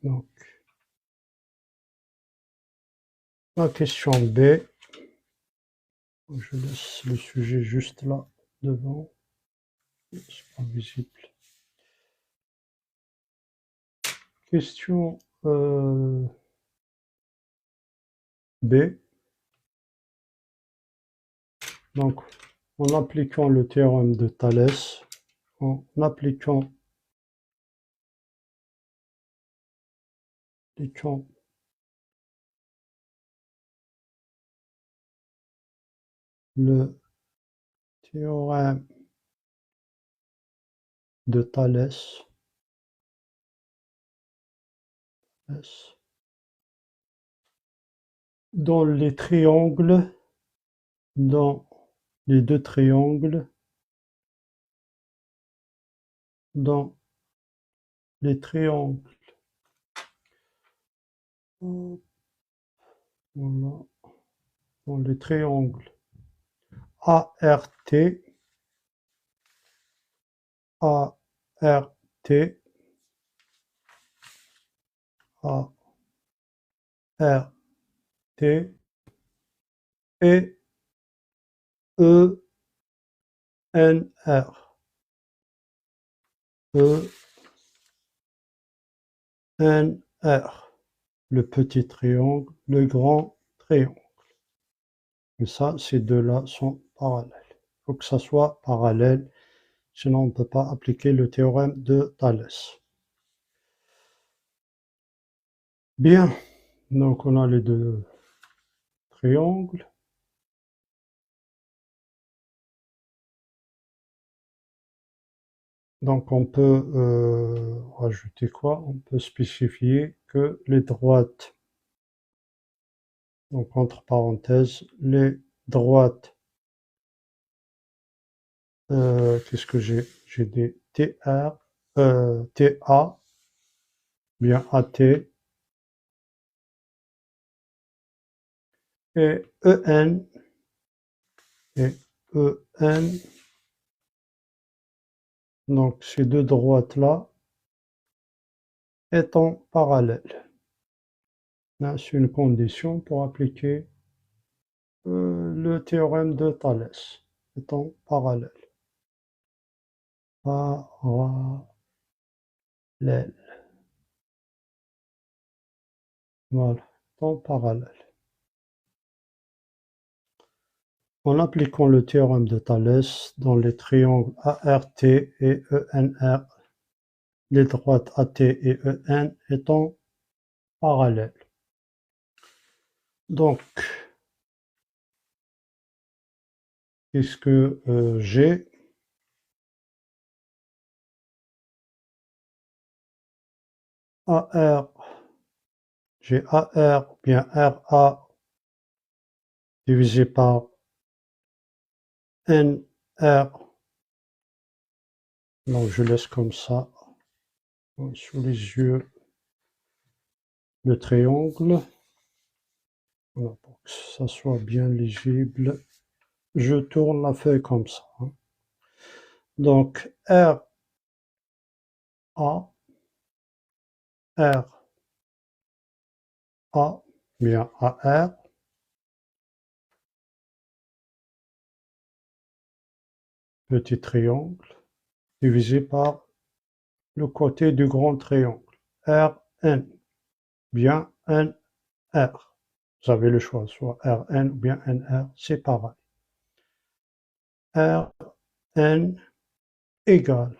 Donc la question B, je laisse le sujet juste là devant, c'est pas visible. Question B. Donc en appliquant le théorème de Thalès, en appliquant le théorème de Thalès, dans les triangles, dans les deux triangles, dans les triangles, voilà, dans les triangles ART, ART, ART et ENR. E, N, R. Le petit triangle, le grand triangle. Et ça, ces deux-là sont parallèles. Il faut que ça soit parallèle, sinon on ne peut pas appliquer le théorème de Thalès. Bien, donc on a les deux triangles. Donc on peut rajouter quoi? On peut spécifier que les droites, donc entre parenthèses, les droites, qu'est-ce que j'ai? J'ai des TR, TA, bien AT, et EN, et EN. Donc ces deux droites-là étant parallèles. Là, c'est une condition pour appliquer le théorème de Thalès, étant parallèles. Parallèles. Voilà, étant parallèles. En appliquant le théorème de Thalès dans les triangles ART et ENR, les droites AT et EN étant parallèles. Donc, qu'est-ce que j'ai? AR, j'ai AR, bien RA divisé par NR. Donc, je laisse comme ça, sous les yeux, le triangle. Voilà, pour que ça soit bien lisible. Je tourne la feuille comme ça. Donc, R, A, R, A, bien AR, petit triangle, divisé par le côté du grand triangle. R, N, bien N, R. Vous avez le choix, soit R, N ou bien N, R, c'est pareil. R, N égale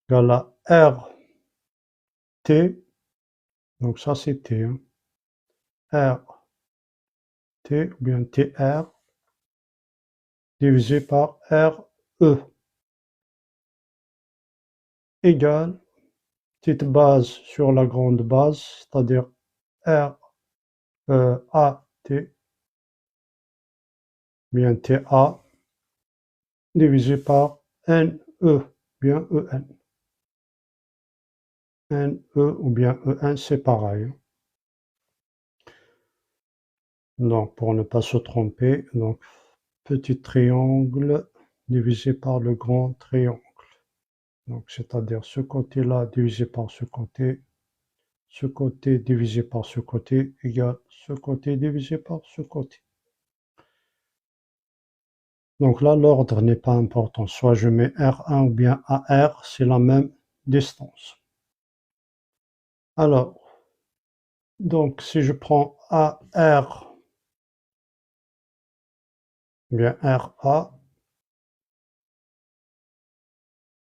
à R, T, donc ça c'est T, hein. R, T ou bien TR, divisé par R, E, égale, petite base sur la grande base, c'est-à-dire R, A, T, bien TA, divisé par NE, bien EN. NE ou bien EN, c'est pareil. Donc, pour ne pas se tromper, donc, petit triangle divisé par le grand triangle. Donc, c'est-à-dire ce côté-là divisé par ce côté divisé par ce côté égale ce côté divisé par ce côté. Donc là, l'ordre n'est pas important. Soit je mets R1 ou bien AR, c'est la même distance. Alors, donc si je prends AR, bien RA,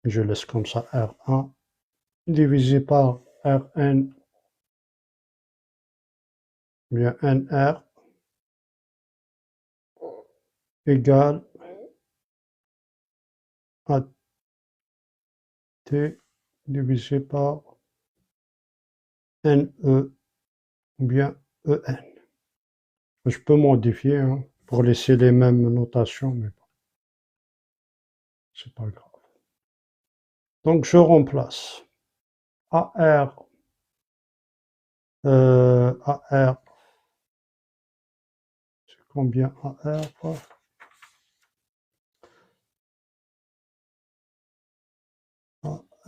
je laisse comme ça R1, divisé par RN, bien NR, égale AT divisé par NE, ou bien EN. Je peux modifier hein, pour laisser les mêmes notations, mais bon, c'est pas grave. Donc je remplace AR, AR, c'est combien AR?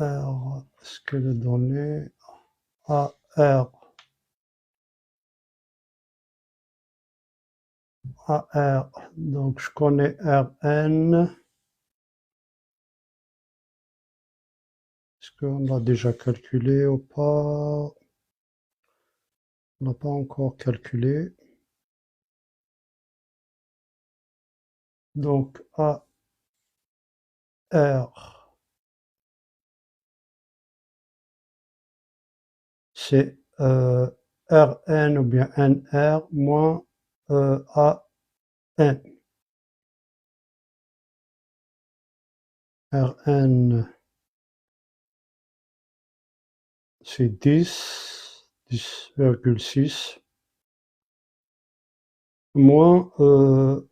AR, est-ce que les données AR, AR, donc je connais RN, qu'on l'a déjà calculé ou pas? On n'a pas encore calculé. Donc AR, c'est Rn ou bien Nr moins AN. Rn, c'est 10,6 moins AN,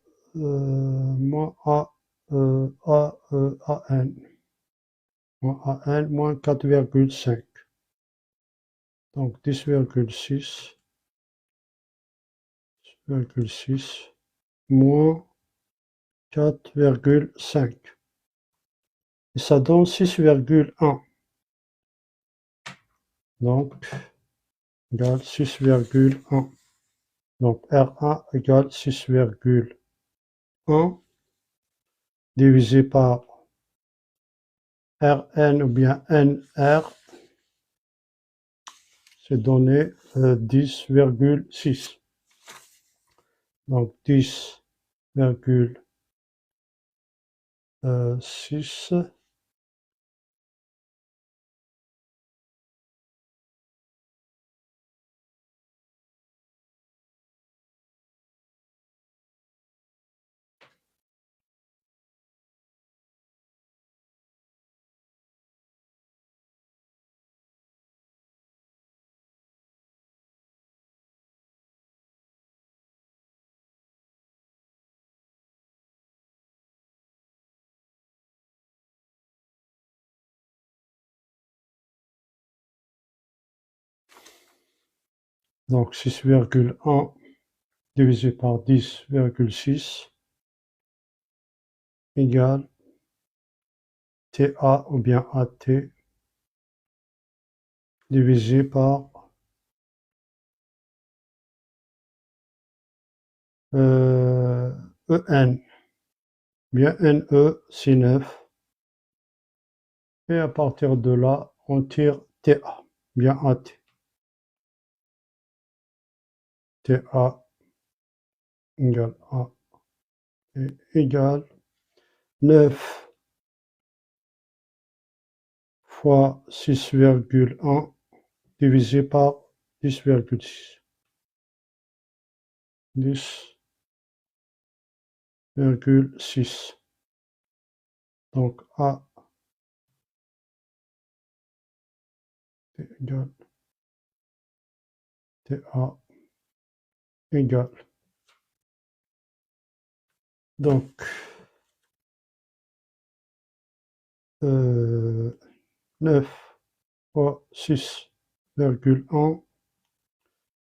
moins 4,5. Donc 10,6 moins 4,5. Et ça donne 6,1. Donc, égale 6,1. Donc, R1 égale 6,1 divisé par Rn ou bien Nr, c'est donné 10,6. Donc, 10,6 donc 6,1 divisé par 10,6 égale TA ou bien AT divisé par EN, bien NE, c'est 9. Et à partir de là, on tire TA, bien AT. TA égale A et égale 9 fois 6,1 divisé par 10,6. 10,6. Donc A égale TA égale. Donc 9 fois 6,1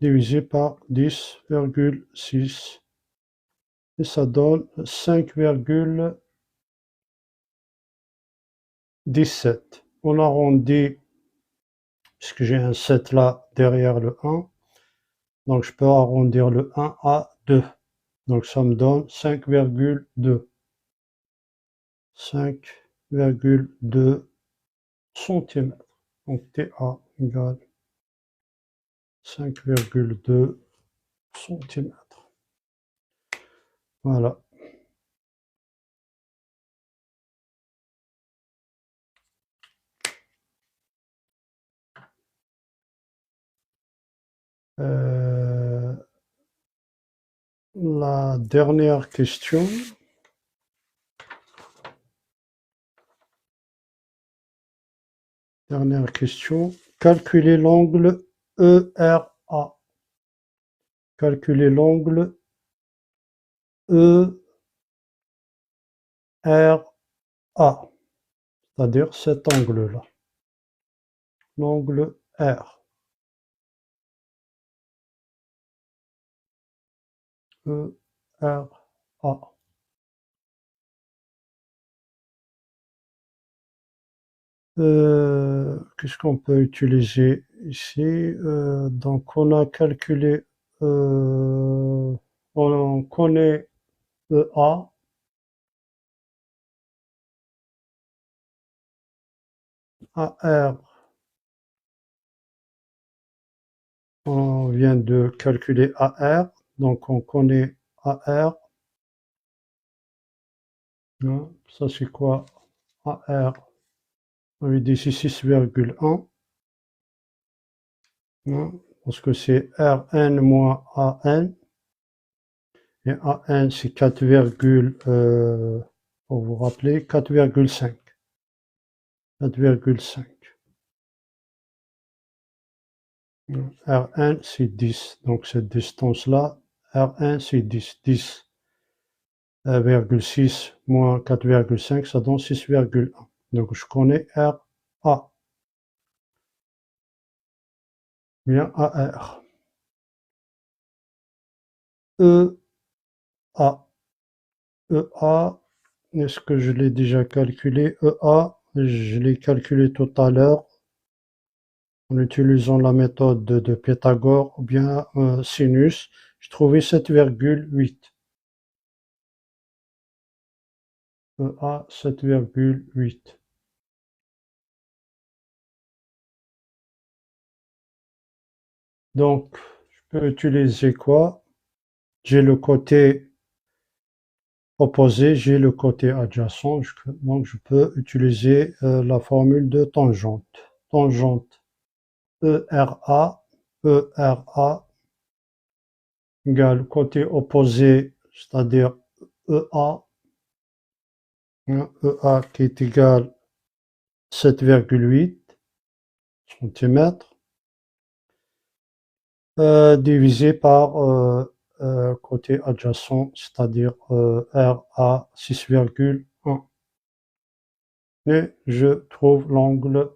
divisé par 10,6 et ça donne 5,17. On arrondit, puisque j'ai un 7 là derrière le 1, donc je peux arrondir le 1 à 2. Donc ça me donne 5,2. 5,2 cm. Donc TA égale 5,2 cm. Voilà. La dernière question. Dernière question. Calculer l'angle ERA. Calculer l'angle ERA. C'est-à-dire cet angle-là. L'angle R. ERA. Qu'est-ce qu'on peut utiliser ici? Donc on a calculé, on connaît EA, AR, on vient de calculer AR, donc on connaît AR. Ça c'est quoi? AR, on lui dit 6,1. Parce que c'est Rn moins An. Et An c'est 4, pour vous rappeler, 4,5. 4,5. Rn c'est 10. Donc cette distance-là, Rn c'est 10. 10,6 moins 4,5, ça donne 6,1. Donc je connais Ra. Bien AR. EA. EA, est-ce que je l'ai déjà calculé? EA, je l'ai calculé tout à l'heure en utilisant la méthode de Pythagore ou bien sinus. J'ai trouvé 7,8. EA 7,8. Donc, je peux utiliser quoi? J'ai le côté opposé, j'ai le côté adjacent, donc je peux utiliser la formule de tangente. Tangente ERA, ERA égale côté opposé, c'est-à-dire EA, EA qui est égal 7,8 cm, divisé par côté adjacent, c'est-à-dire RA 6,1. Et je trouve l'angle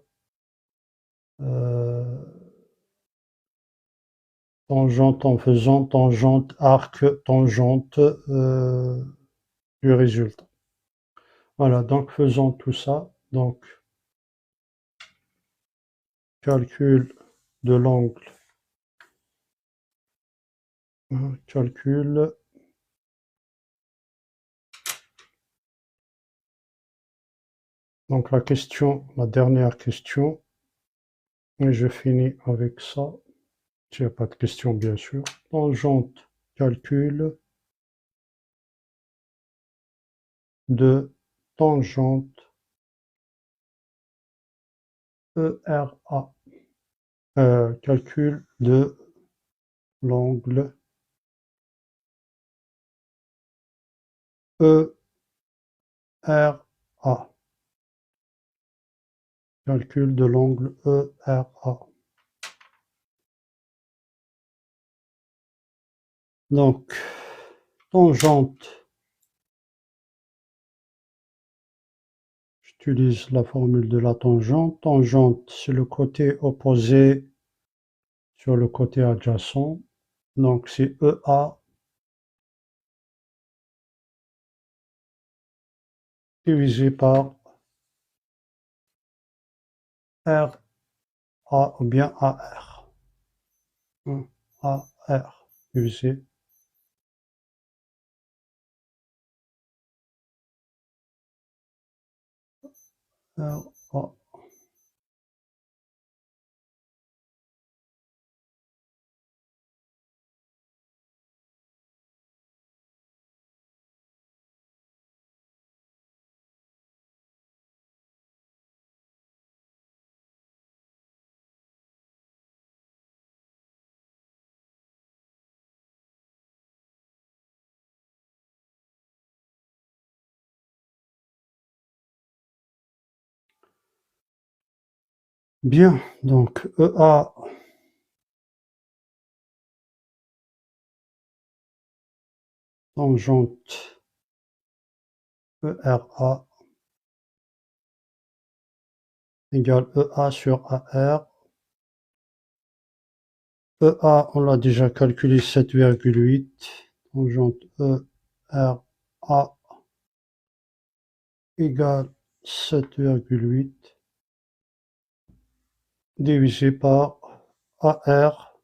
tangente en faisant tangente, arc, tangente du résultat. Voilà, donc faisons tout ça. Donc, calcul de l'angle. Calcul. Donc la question, la dernière question. Et je finis avec ça. S'il n'y a pas de question, bien sûr. Tangente, calcul de tangente ERA. Calcul de l'angle ERA. Calcul de l'angle ERA. Donc, tangente. J'utilise la formule de la tangente. Tangente, c'est le côté opposé sur le côté adjacent. Donc, c'est EA divisé par RA ou bien AR. AR divisé RA. Bien, donc EA tangente ERA égale EA sur AR. EA, on l'a déjà calculé, 7,8. Tangente ERA égale 7,8 divisé par AR,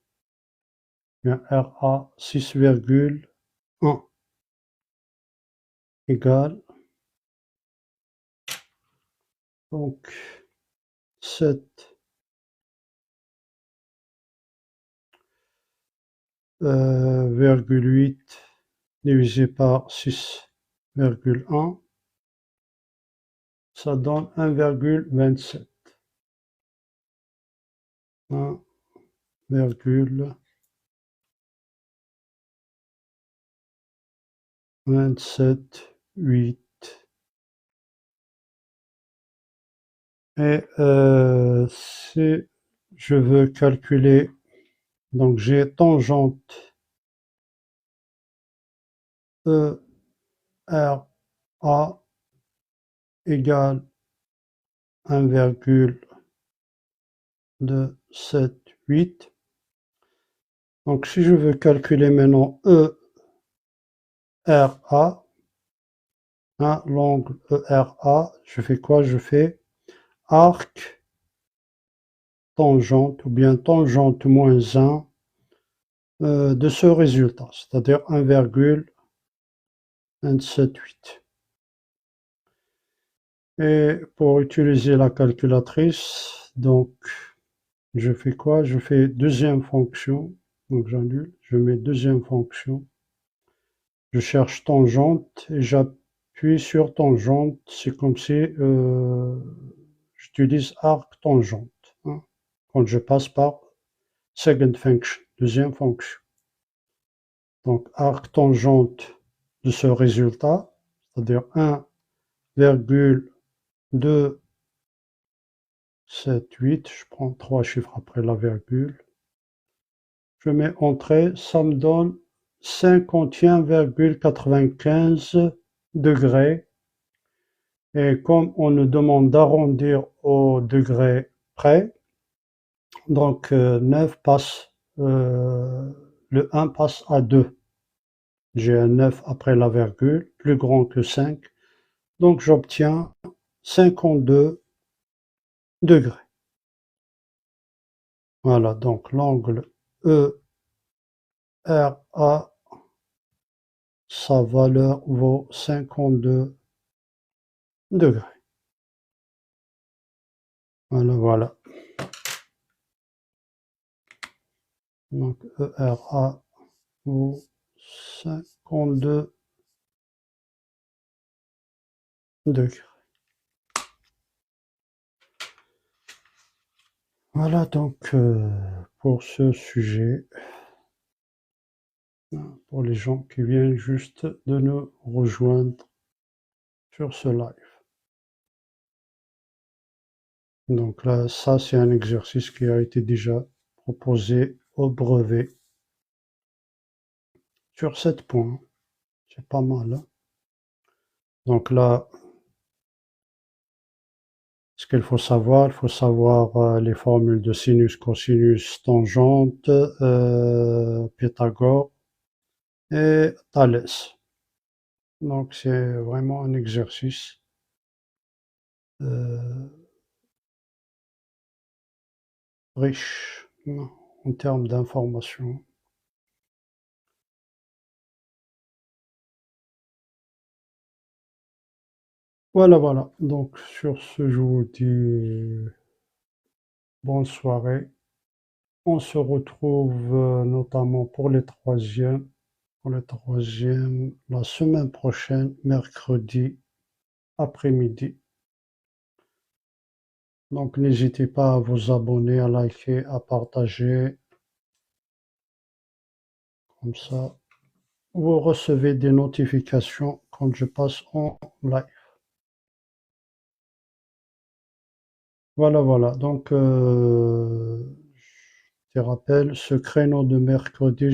bien RA 6,1 égale donc 7,8 divisé par 6,1, ça donne 1,27. 1,278. Et si je veux calculer, donc j'ai tangente ERA égale 1,278. Donc si je veux calculer maintenant ERA, l'angle ERA, je fais quoi? Je fais arc tangente ou bien tangente moins 1 de ce résultat, c'est-à-dire 1,278. Et pour utiliser la calculatrice, donc je fais quoi? Je fais deuxième fonction, donc j'annule, je mets deuxième fonction, je cherche tangente et j'appuie sur tangente, c'est comme si j'utilise arc tangente, hein, quand je passe par second function, deuxième fonction. Donc arc tangente de ce résultat, c'est-à-dire 1,278, je prends 3 chiffres après la virgule, je mets entrée, ça me donne 51,95 degrés. Et comme on nous demande d'arrondir au degré près, donc 9 passe, le 1 passe à 2. J'ai un 9 après la virgule, plus grand que 5. Donc j'obtiens 52 degrés. Voilà, donc l'angle ERA, sa valeur vaut 52 degrés. Voilà. Donc ERA vaut 52 degrés. Voilà donc pour ce sujet, pour les gens qui viennent juste de nous rejoindre sur ce live. Donc là, ça c'est un exercice qui a été déjà proposé au brevet sur 7 points. C'est pas mal, hein? Donc là, ce qu'il faut savoir, il faut savoir les formules de sinus, cosinus, tangente, Pythagore et Thalès. Donc c'est vraiment un exercice riche en termes d'informations. Voilà. Donc sur ce, je vous dis bonne soirée. On se retrouve notamment pour les troisièmes. Pour le troisième, la semaine prochaine, mercredi après-midi. Donc n'hésitez pas à vous abonner, à liker, à partager. Comme ça, vous recevez des notifications quand je passe en live. Voilà. Donc, je te rappelle, ce créneau de mercredi,